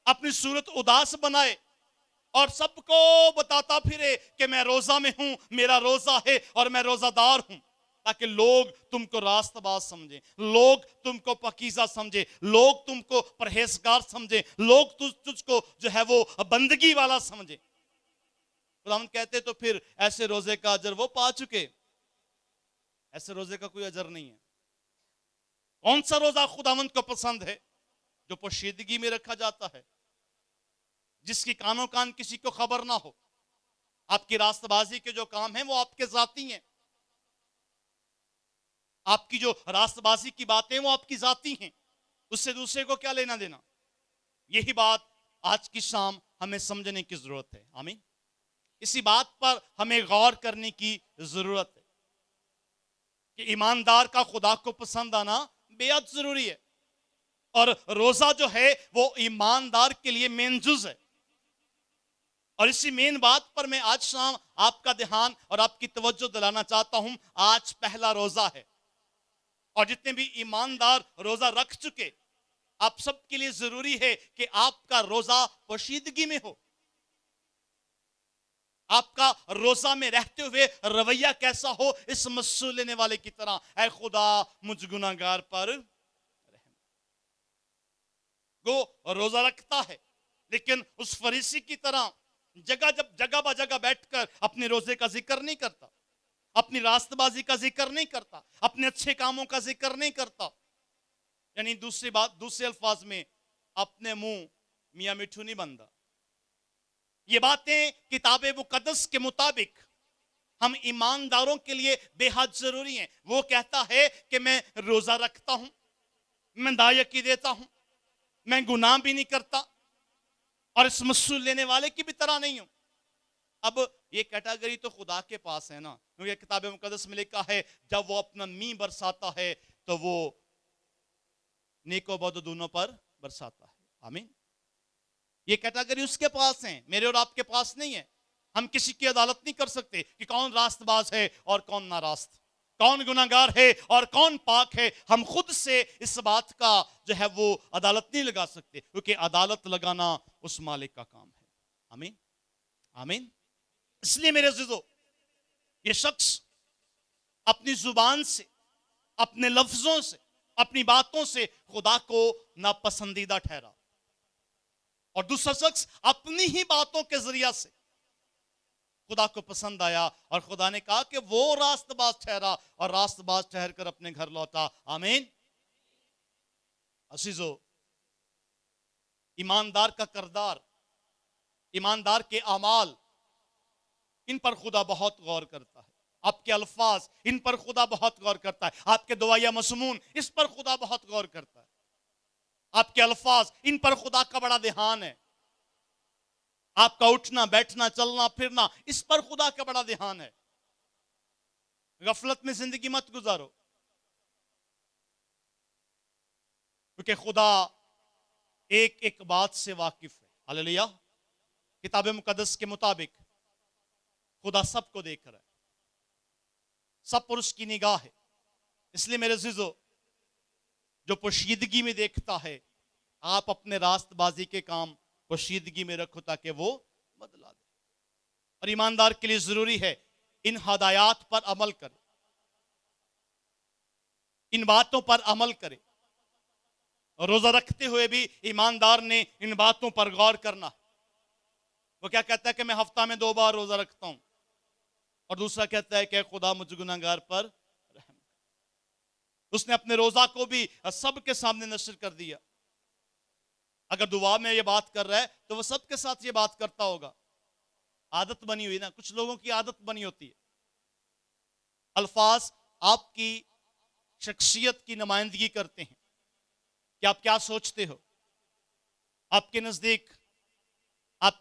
S2: अपनी सूरत उदास बनाए और सबको बताता फिरे कि मैं रोजा में हूं, मेरा रोजा है और मैं रोजादार हूं, ताकि लोग तुमको रास्तबाज समझे, लोग तुमको पकीजा समझे, लोग तुमको परहेजगार समझे, लोग तुझको जो है वो बंदगी वाला समझे। खुदावंद कहते तो फिर ऐसे रोजे का अजर वो पा चुके, ऐसे रोजे का कोई अजर नहीं है। कौन सा रोजा खुदावंद को पसंद है? जो पोशीदगी में रखा जाता है, जिसकी कानों कान किसी को खबर ना हो। आपकी रास्तबाजी के जो काम हैं वो आपके जाती हैं, आपकी जो रास्तबाजी की बातें वो आपकी जाती हैं, उससे दूसरे को क्या लेना देना। यही बात आज की शाम हमें समझने की जरूरत है। आमीन। इसी बात पर हमें गौर करने की जरूरत है कि ईमानदार का खुदा को पसंद आना बेहद जरूरी है, और रोजा जो है वो ईमानदार के लिए मेन जुज है। और इसी मेन बात पर मैं आज शाम आपका ध्यान और आपकी तवज्जो दिलाना चाहता हूं। आज पहला रोजा है, और जितने भी ईमानदार रोजा रख चुके, आप सबके लिए जरूरी है कि आपका रोजा पोशीदगी में हो। आपका रोजा में रहते हुए रवैया कैसा हो? इस मसूल लेने वाले की तरह, ऐ खुदा मुझ गुनाहगार पर रहम। वो रोजा रखता है, लेकिन उस फरीसी की तरह जगह ब जगह बैठकर अपने रोजे का जिक्र नहीं करता। अपनी रास्तबाजी का जिक्र नहीं करता, अपने अच्छे कामों का जिक्र नहीं करता। यानी दूसरे अल्फाज में अपने मुंह मियां मिठू नहीं बनता। ये बातें किताब मुकद्दस के मुताबिक हम ईमानदारों के लिए बेहद जरूरी हैं। वो कहता है कि मैं रोजा रखता हूं, मैं दायकी देता हूं, मैं गुनाह भी नहीं करता और इस मसूल लेने वाले की भी तरह नहीं हूं। अब ये कैटेगरी तो खुदा के पास है ना, क्योंकि किताब मुकद्दस में लिखा है जब वो अपना मींह बरसाता है तो वो नेको बद दोनों पर बरसाता है। आमीन। ये कैटेगरी उसके पास है, मेरे और आपके पास नहीं है। हम किसी की अदालत नहीं कर सकते कि कौन रास्तबाज है और कौन नारास्त, कौन गुनाहगार है और कौन पाक है। हम खुद से इस बात का जो है वो अदालत नहीं लगा सकते, क्योंकि अदालत लगाना उस मालिक का काम है। आमीन आमीन। इसलिए मेरे अज़ीज़ों, ये शख्स अपनी जुबान से, अपने लफ्जों से, अपनी बातों से खुदा को नापसंदीदा ठहरा, और दूसरा शख्स अपनी ही बातों के जरिया से खुदा को पसंद आया, और खुदा ने कहा कि वो रास्तबाज ठहरा और रास्तबाज ठहर कर अपने घर लौटा। आमीन। अजीजों, ईमानदार का किरदार, ईमानदार के अमाल, इन पर खुदा बहुत गौर करता है। आपके अल्फाज, इन पर खुदा बहुत गौर करता है। आपके दुआया मज़मून, इस पर खुदा बहुत गौर करता है। आपके अल्फाज, इन पर खुदा का बड़ा ध्यान है। आपका उठना बैठना चलना फिरना, इस पर खुदा का बड़ा ध्यान है। गफलत में जिंदगी मत गुजारो, क्योंकि खुदा एक एक बात से वाकिफ है। हालेलुया। किताब मुकद्दस के मुताबिक खुदा सबको देख रहा है, सब पर उसकी निगाह है। इसलिए मेरे अज़ीज़ों, जो पोशीदगी में देखता है, आप अपने रास्तबाजी के काम पोशीदगी में रखो ताकि वो बदला दे। और ईमानदार के लिए जरूरी है इन हदायत पर अमल करे, इन बातों पर अमल करे। रोजा रखते हुए भी ईमानदार ने इन बातों पर गौर करना। वो क्या कहता है कि मैं हफ्ता में 2 बार रोजा रखता हूं, और दूसरा कहता है कि खुदा मुझ गुनाहगार पर रहम। उसने अपने रोजा को भी सबके सामने नशर कर दिया। अगर दुआ में ये बात कर रहा है तो वो सबके साथ ये बात करता होगा। आदत बनी हुई ना, कुछ लोगों की आदत बनी होती है। अल्फाज आपकी शख्सियत की नुमाइंदगी करते हैं कि आप क्या सोचते हो, आपके नजदीक आप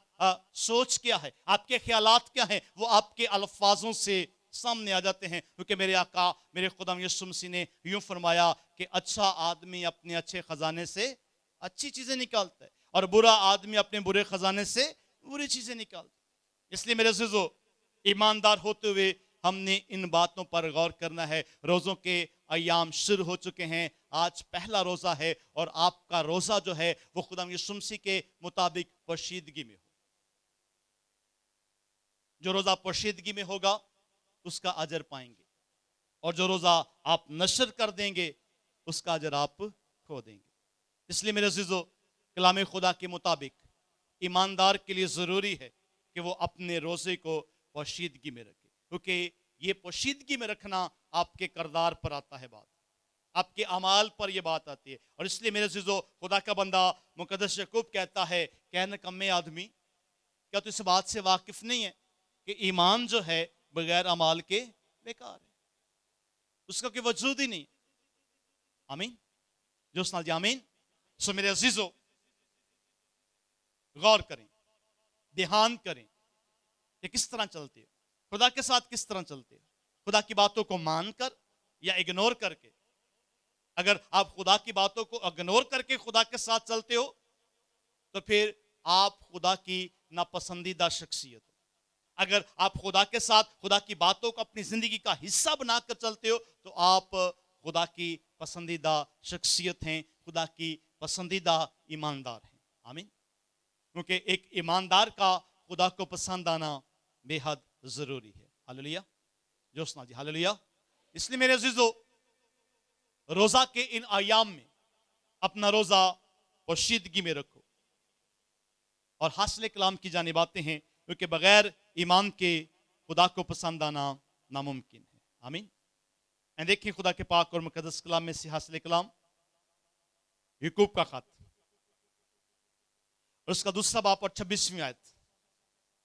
S2: सोच क्या है, आपके ख्यालात क्या हैं, वो आपके अल्फाजों से सामने आ जाते हैं। क्योंकि मेरे आका मेरे खुदा यीशु मसीह ने यूं फरमाया कि अच्छा आदमी अपने अच्छे खजाने से अच्छी चीजें निकालता है, और बुरा आदमी अपने बुरे खजाने से बुरी चीजें निकालता है। इसलिए मेरे अज़ीज़ों, ईमानदार होते हुए हमने इन बातों पर गौर करना है। रोज़ों के अय्याम शुरू हो चुके हैं। आज पहला रोज़ा है, और आपका रोज़ा जो है वो खुदा यीशु मसीह के मुताबिक पोशीदगी में हो। जो रोज़ा पोशीदगी में होगा उसका अजर पाएंगे, और जो रोज़ा आप नशर कर देंगे उसका अजर आप खो देंगे। इसलिए मेरे अज़ीज़ों, कलाम खुदा के मुताबिक ईमानदार के लिए ज़रूरी है कि वो अपने रोज़े को पोशीदगी में रखे, क्योंकि ये पोशीदगी में रखना आपके किरदार पर आता है बात, आपके अमाल पर ये बात आती है। और इसलिए मेरे अज़ीज़ों, खुदा का बंदा मुकद्दस याकूब कहता है, कहने कम्मे आदमी, क्या तू इस बात से वाकिफ नहीं है कि ईमान जो है बगैर अमाल के बेकार है, उसका कोई वजूद ही नहीं। आमीन। जो सुना जी आमीन। सो मेरे अजीजों, गौर करें, ध्यान करें कि किस तरह चलते हो, खुदा के साथ किस तरह चलते हो, खुदा की बातों को मानकर या इग्नोर करके। अगर आप खुदा की बातों को इग्नोर करके खुदा के साथ चलते हो तो फिर आप खुदा की नापसंदीदा शख्सियत हो। अगर आप खुदा के साथ खुदा की बातों को अपनी जिंदगी का हिस्सा बनाकर चलते हो तो आप खुदा की पसंदीदा शख्सियत हैं, खुदा की पसंदीदा ईमानदार हैं। आमीन। क्योंकि एक ईमानदार का खुदा को पसंद आना बेहद जरूरी है। हालेलुया। जो सुना जी हालेलुया। इसलिए मेरे अजीजों, रोजा के इन आयाम में अपना रोजा पोशीदगी में रखो और हासिल कलाम की जानिब आते हैं, क्योंकि बगैर ईमान के खुदा को पसंद आना नामुमकिन है। आमीन। एंड देखिए खुदा के पाक और मुकद्दस कलाम में से हासिल कलाम याकूब का खत और उसका दूसरा बाब और 26वीं आयत।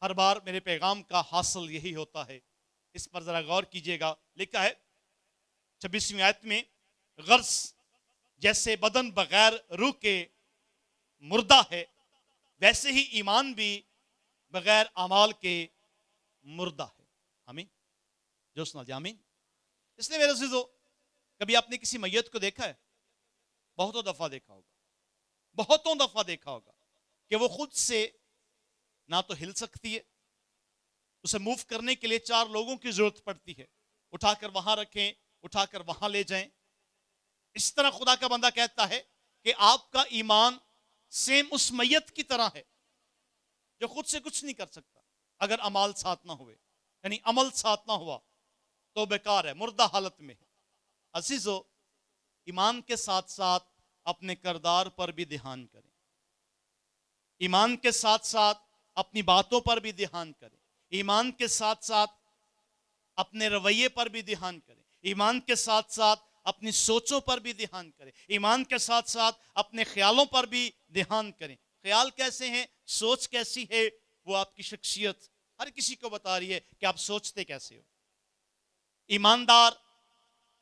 S2: हर बार मेरे पैगाम का हासिल यही होता है, इस पर जरा गौर कीजिएगा। लिखा है 26वीं आयत में, गर्ज जैसे बदन बगैर रूह के मुर्दा है, वैसे ही ईमान भी बगैर अमाल के मुर्दा है। आमीन। जो सुना जी आमीन। इसलिए मेरे अजीजों, कभी आपने किसी मैयत को देखा है? बहुतों दफा देखा होगा, बहुतों दफा देखा होगा कि वो खुद से ना तो हिल सकती है, उसे मूव करने के लिए 4 लोगों की जरूरत पड़ती है। उठाकर वहां रखें, उठाकर वहां ले जाएं। इस तरह खुदा का बंदा कहता है कि आपका ईमान सेम उस मैयत की तरह है जो खुद से कुछ नहीं कर सकता। अगर अमाल साथ ना हुए, यानी अमल साथ ना हुआ, तो बेकार है, मुर्दा हालत में है। अजीजों, ईमान के साथ साथ अपने किरदार पर भी ध्यान करें, ईमान के साथ साथ अपनी बातों पर भी ध्यान करें, ईमान के साथ साथ अपने रवैये पर भी ध्यान करें, ईमान के साथ साथ अपनी सोचों पर भी ध्यान करें, ईमान के साथ साथ अपने ख्यालों पर भी ध्यान करें। ख्याल कैसे हैं, सोच कैसी है, वो आपकी शख्सियत हर किसी को बता रही है कि आप सोचते कैसे हो। ईमानदार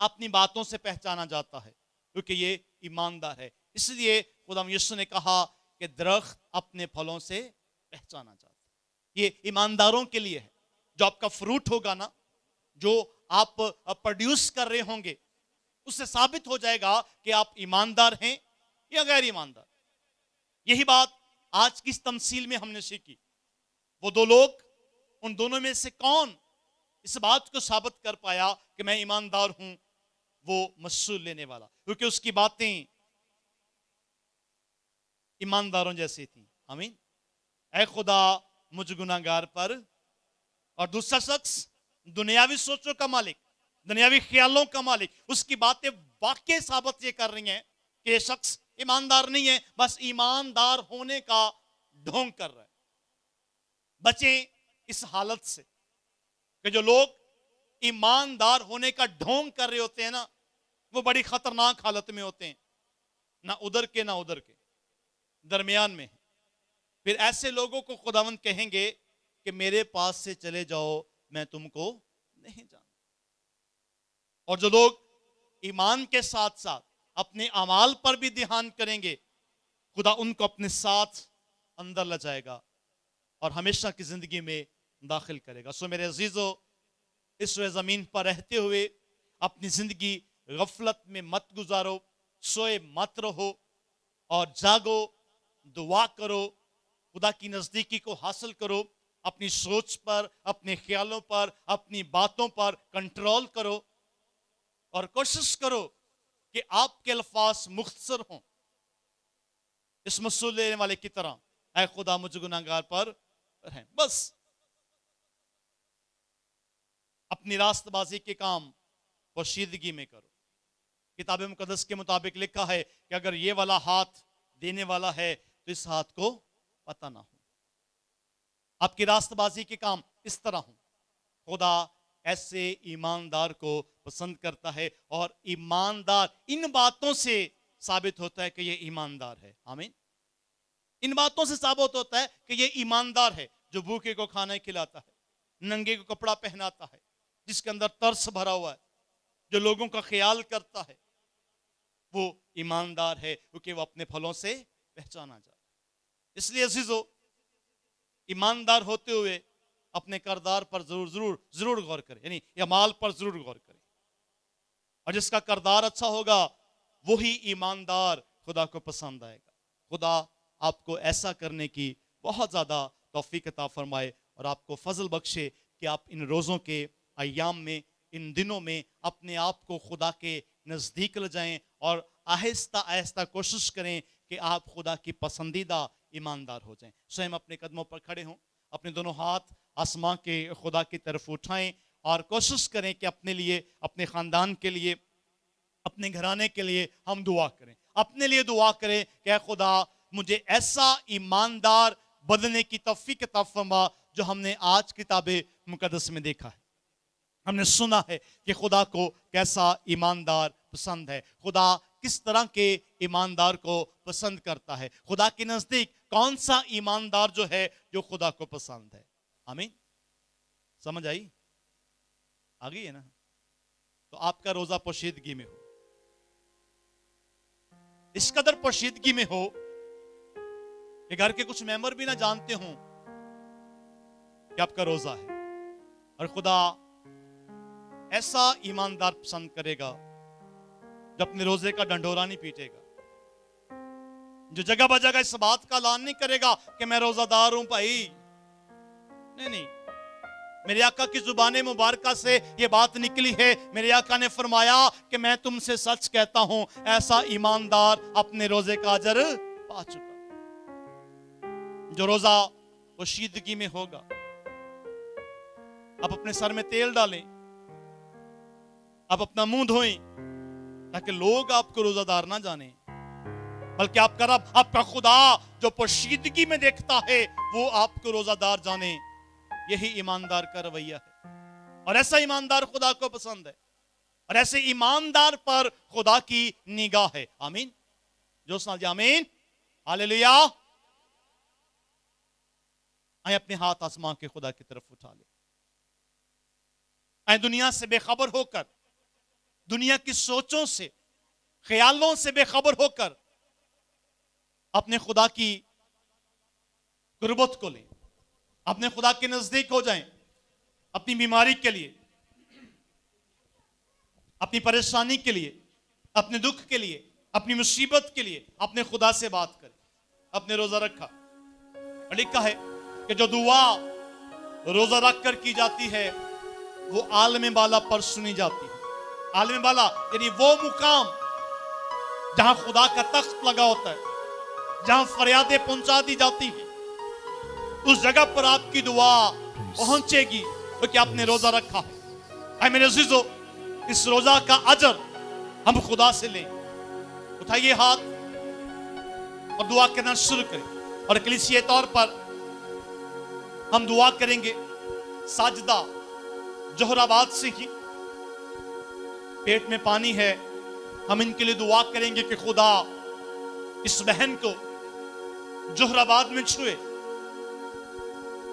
S2: अपनी बातों से पहचाना जाता है, क्योंकि ये ईमानदार है। इसलिए खुदा यीशु ने कहा कि दरख्त अपने फलों से पहचाना जाता है। ये ईमानदारों के लिए है। जो आपका फ्रूट होगा ना, जो आप प्रोड्यूस कर रहे होंगे, उससे साबित हो जाएगा कि आप ईमानदार हैं या गैर ईमानदार। यही बात आज की इस तमसील में हमने सीखी। वो 2 लोग, उन दोनों में से कौन इस बात को साबित कर पाया कि मैं ईमानदार हूं? वो मसूल लेने वाला, क्योंकि उसकी बातें ईमानदारों जैसी थी। आमीन। ऐ खुदा मुझ गुनाहगार पर। और दूसरा शख्स दुनियावी सोचों का मालिक, दुनियावी ख्यालों का मालिक, उसकी बातें वाकई साबित ये कर रही हैं कि ये शख्स ईमानदार नहीं है, बस ईमानदार होने का ढोंग कर रहा है। बचें इस हालत से कि जो लोग ईमानदार होने का ढोंग कर रहे होते हैं ना, वो बड़ी खतरनाक हालत में होते हैं, ना उधर के ना उधर के, दरमियान में है। फिर ऐसे लोगों को खुदावंद कहेंगे कि मेरे पास से चले जाओ, मैं तुमको नहीं जानता। और जो लोग ईमान के साथ साथ अपने अमाल पर भी ध्यान करेंगे, खुदा उनको अपने साथ अंदर ले जाएगा और हमेशा की जिंदगी में दाखिल करेगा। सो मेरे अजीजों, इस ज़मीन पर रहते हुए अपनी जिंदगी गफलत में मत गुजारो, सोए मत रहो और जागो, दुआ करो, खुदा की नजदीकी को हासिल करो। अपनी सोच पर, अपने ख्यालों पर, अपनी बातों पर कंट्रोल करो और कोशिश करो कि आपके अल्फाज मुख्तसर हों, इस मसूल लेने वाले की तरह, ऐ खुदा मुझ गुनाहगार पर रहें। बस अपनी रास्तबाजी के काम पोशीदगी में करो। किताब मुकद्दस के मुताबिक लिखा है कि अगर ये वाला हाथ देने वाला है तो इस हाथ को पता ना हो। आपकी रास्तबाजी के काम इस तरह हो। खुदा ऐसे ईमानदार को पसंद करता है और ईमानदार इन बातों से साबित होता है कि ये ईमानदार है। आमीन। इन बातों से साबित होता है कि ये ईमानदार है, जो भूखे को खाना खिलाता है, नंगे को कपड़ा पहनाता है, जिसके अंदर तरस भरा हुआ है, जो लोगों का ख्याल करता है, वो ईमानदार है, क्योंकि वो अपने फलों से पहचाना जाता है। इसलिए अजीजों, ईमानदार होते हुए अपने किरदार पर जरूर जरूर जरूर गौर करें, यानी अमाल पर जरूर गौर करें। और जिसका किरदार अच्छा होगा वही ईमानदार खुदा को पसंद आएगा। खुदा आपको ऐसा करने की बहुत ज़्यादा तौफीक अता फरमाए और आपको फजल बख्शे कि आप इन रोज़ों के अय्याम में, इन दिनों में अपने आप को खुदा के नज़दीक ले जाएं और आहिस्ता आहिस्ता कोशिश करें कि आप खुदा की पसंदीदा ईमानदार हो जाएं। स्वयं अपने कदमों पर खड़े हों, अपने दोनों हाथ आसमां के खुदा की तरफ उठाएं और कोशिश करें कि अपने लिए, अपने ख़ानदान के लिए, अपने घराने के लिए हम दुआ करें। अपने लिए दुआ करें कि खुदा मुझे ऐसा ईमानदार बनने की तौफीक अता फरमा जो हमने आज किताब मुकद्दस में देखा है। ہم نے سنا ہے کہ خدا کو کیسا ایماندار پسند ہے، خدا کس طرح کے ایماندار کو پسند کرتا ہے، خدا کے نزدیک کون سا ایماندار جو ہے جو خدا کو پسند ہے۔ آمین، سمجھ آئی؟ آ گئی ہے نا؟ تو آپ کا روزہ پوشیدگی میں ہو، اس قدر پوشیدگی میں ہو کہ گھر کے کچھ ممبر بھی نہ جانتے ہوں کہ آپ کا روزہ ہے، اور خدا ایسا ایماندار پسند کرے گا جو اپنے روزے کا ڈنڈورا نہیں پیٹے گا، جو جگہ بجگہ اس بات کا اعلان نہیں کرے گا کہ میں روزہ دار ہوں بھائی۔ نہیں، میرے آقا کی زبان مبارکہ سے یہ بات نکلی ہے، میرے آقا نے فرمایا کہ میں تم سے سچ کہتا ہوں ایسا ایماندار اپنے روزے کا اجر پا چکا۔ جو روزہ پوشیدگی میں ہوگا، آپ اپنے سر میں تیل ڈالیں، آپ اپنا منہ دھوئیں، تاکہ لوگ آپ کو روزہ دار نہ جانیں، بلکہ آپ کا رب، آپ کا خدا جو پوشیدگی میں دیکھتا ہے وہ آپ کو روزہ دار جانے۔ یہی ایماندار کا رویہ ہے، اور ایسا ایماندار خدا کو پسند ہے، اور ایسے ایماندار پر خدا کی نگاہ ہے۔ آمین، جو سنا جی آمین، ہاللیلویا۔ آئیں اپنے ہاتھ آسمان کے خدا کی طرف اٹھا لیں، آئیں دنیا سے بے خبر ہو کر، دنیا کی سوچوں سے، خیالوں سے بے خبر ہو کر اپنے خدا کی قربت کو لیں، اپنے خدا کے نزدیک ہو جائیں، اپنی بیماری کے لیے، اپنی پریشانی کے لیے، اپنے دکھ کے لیے، اپنی مصیبت کے لیے اپنے خدا سے بات کریں۔ اپنے روزہ رکھا اور لکھا ہے کہ جو دعا روزہ رکھ کر کی جاتی ہے وہ عالم بالا پر سنی جاتی ہے۔ عالم بالا یعنی وہ مقام جہاں خدا کا تخت لگا ہوتا ہے، جہاں فریادیں پہنچا دی جاتی ہیں، اس جگہ پر آپ کی دعا پہنچے گی کیونکہ آپ نے روزہ رکھا ہے۔ اے میرے عزیزو، اس روزہ کا اجر ہم خدا سے لیں۔ اٹھائیے ہاتھ اور دعا کرنا شروع کریں، اور کلیسیہ طور پر ہم دعا کریں گے۔ ساجدہ جوہر آباد سے ہی پیٹ میں پانی ہے، ہم ان کے لیے دعا کریں گے کہ خدا اس بہن کو جوہر آباد میں چھوئے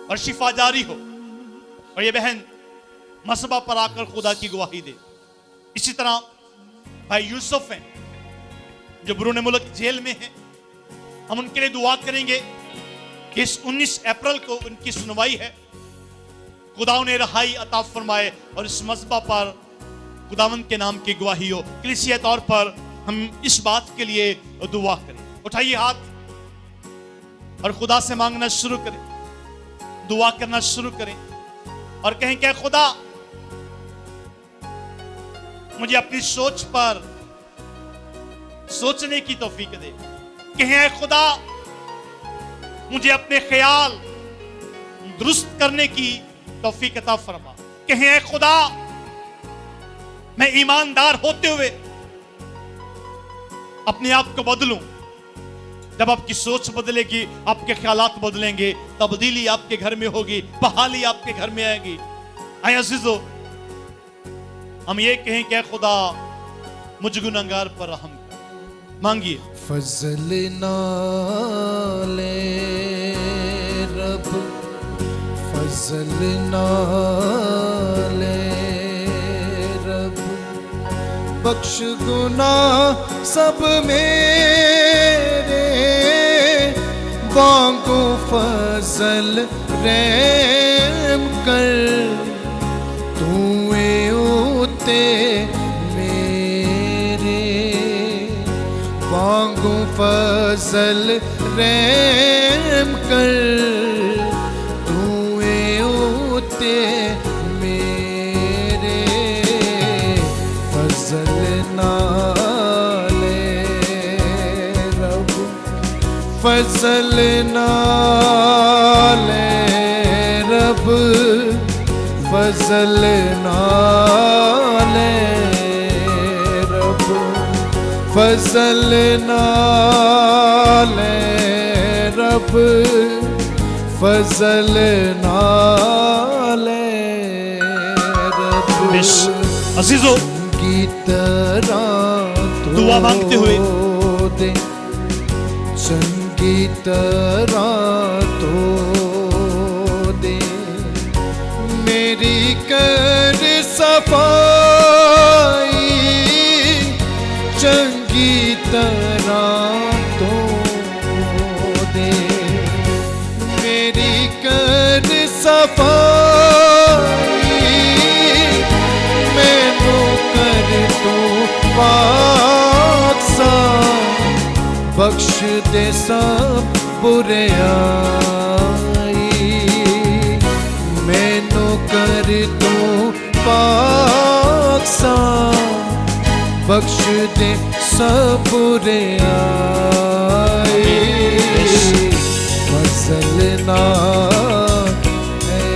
S2: اور شفا جاری ہو، اور یہ بہن مصباح پر آ کر خدا کی گواہی دے۔ اسی طرح بھائی یوسف ہیں جو برون ملک جیل میں ہیں، ہم ان کے لیے دعا کریں گے کہ اس 19 اپریل کو ان کی سنوائی ہے، خدا انہیں رہائی عطا فرمائے اور اس مصباح پر خداوند کے نام کی گواہی ہو۔ کلیسیہ طور پر ہم اس بات کے لیے دعا کریں۔ اٹھائیے ہاتھ اور خدا سے مانگنا شروع کریں، دعا کرنا شروع کریں، اور کہیں کہ خدا مجھے اپنی سوچ پر سوچنے کی توفیق دے۔ کہیں اے خدا مجھے اپنے خیال درست کرنے کی توفیق عطا فرما۔ کہیں اے خدا میں ایماندار ہوتے ہوئے اپنے آپ کو بدلوں۔ جب آپ کی سوچ بدلے گی، آپ کے خیالات بدلیں گے، تبدیلی آپ کے گھر میں ہوگی، بحالی آپ کے گھر میں آئے گی۔ اے عزیزو، ہم یہ کہیں کہ اے خدا مجھ گنہگار پر رحم کر۔ مانگیے۔
S1: فضل نالے رب، فضل نالے رب، بخش گناہ سب میرے، بانگو فضل رحم کر، تو اے اوتے میرے، بانگو فضل رحم کر، تو اے اوتے میرے، فضل نالے رب، فضل نالے رب، فضل نالے رب، فضل نالے رب، فضل نالے رب۔
S2: पेश अजीजों
S1: की तरह
S2: दुआ मांगते हुए
S1: दे, चंगी तरह तो दे, मेरी कर सफाई चंगी तरह तो दे, मेरी कर सफाई मैनू कर तू पाक सा, बख्श दे सब बुराई, मैनू कर तू पाक सा, बख्श दे सब बुराई। फजल ना है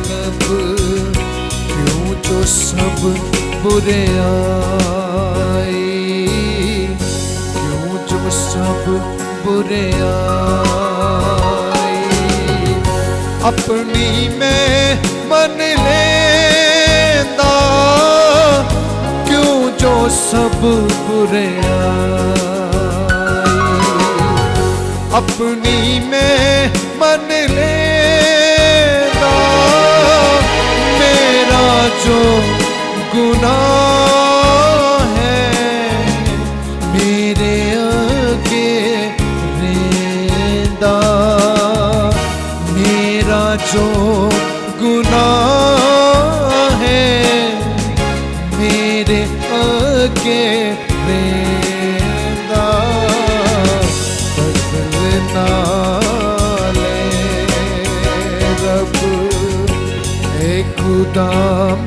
S1: रब क्यों जो सब बुराई, क्यों जो सब बुराई, अपनी मैं मन लेंदा क्यों जो सब बुराई, अपनी मैं मन लेंदा मेरा जो गुनाह है मेरे आगे रेंदा, मेरा जो गुनाह है मेरे आगे रेंदा, बदलना ले रब ए खुदा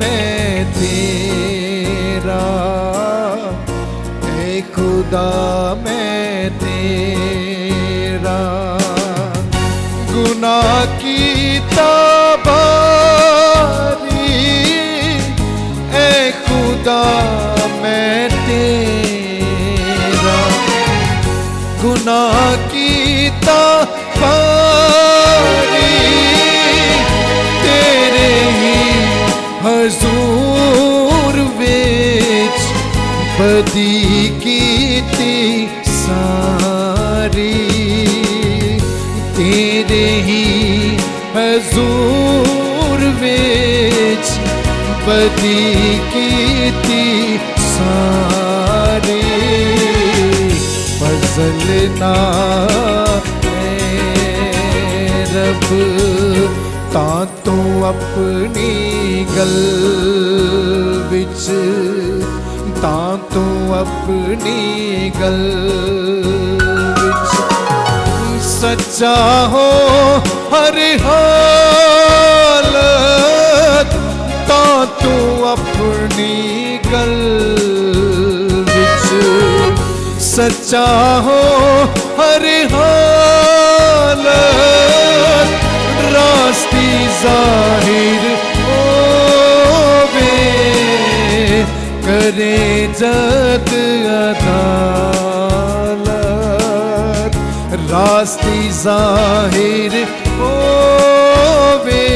S1: मैं तेरा, ए खुदा मैं तेरा, गुनाह की ताबारी ए खुदा मैं तेरा, गुनाह की ताबारी तेरे ही हजूर विच बदी कीती सारी, तेरे ही हजूर विच बदी कीती सारी, फजल ना रब तां तू अपनी गल विच, तां तू अपनी गल विच सच्चा हो हर हालत, तां तू अपनी गल विच सच्चा हो हर हालत, रास्ती जाहिर होवे करे जद अदालत, रास्ती जाहिर होवे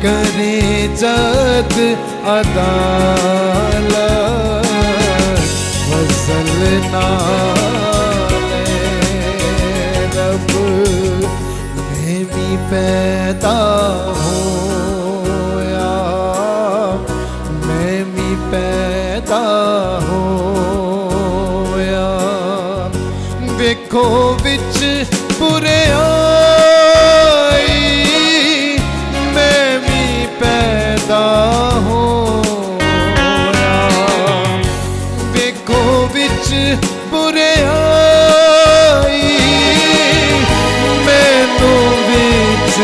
S1: करे जद अदालत, फजल ना ले रब मैं भी पैदा होया, मैं भी पैदा होया, देखो विच बुराई मैं भी पैदा होया, देखो विच बुराई मैनू विच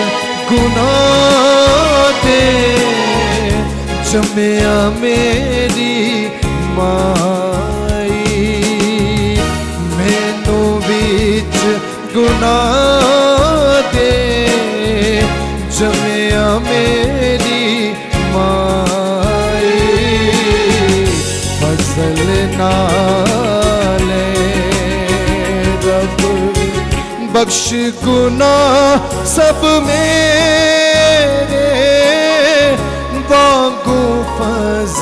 S1: गुनाह दे जमिया मेरी माई, मैनू विच गुनाह दे जमिया मेरी माई, फजल ना ले रब बख्श गुनाह सब मेरे,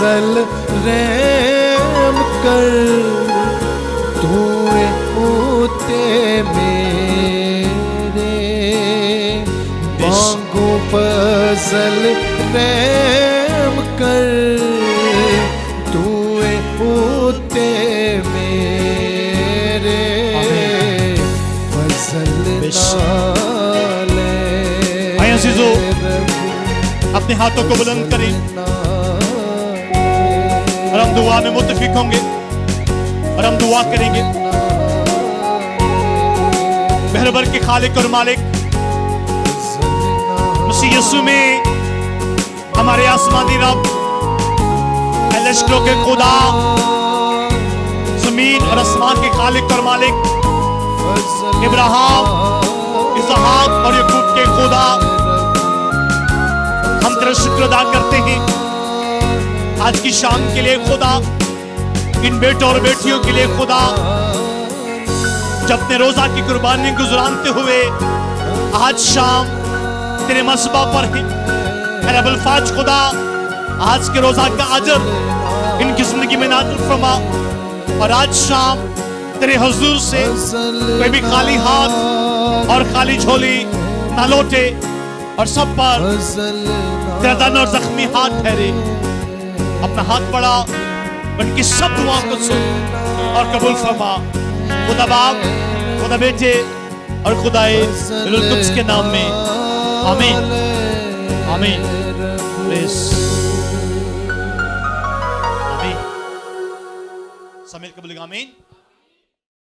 S1: فضل رحم کر تو اوتے میرے مانگو فضل رحم کر تو اوتے میرے فضل نالے
S2: آئے عزیزو اپنے ہاتھوں کو بلند کریں اور ہم دعا میں متفق ہوں گے اور ہم دعا کریں گے. بہربر کے خالق اور مالک مسیح یسوع میں ہمارے آسمانی رب لشکروں کے خدا زمین اور آسمان کے خالق اور مالک ابراہیم اسحاق اور یعقوب کے خدا ہم تیرا شکر ادا کرتے ہیں آج کی شام کے لیے خدا ان بیٹوں اور بیٹیوں کے لیے خدا جب اپنے روزہ کی قربانی گزرانتے ہوئے آج شام تیرے مذبح پر ہیں اے رب الفاظ خدا آج کے روزہ کا اجر ان کی زندگی میں نازل فرما اور آج شام تیرے حضور سے کوئی بھی خالی ہاتھ اور خالی جھولی نہ لوٹے اور سب پر تیرا دن اور زخمی ہاتھ ٹھہرے. اپنا ہاتھ بڑھا ان کی سب دعاؤں کو سن اور قبول فرما. خدا باپ خدا بیٹے اور خدا روح القدس کے نام میں آمین آمین. آمین. سمیل قبول آمین.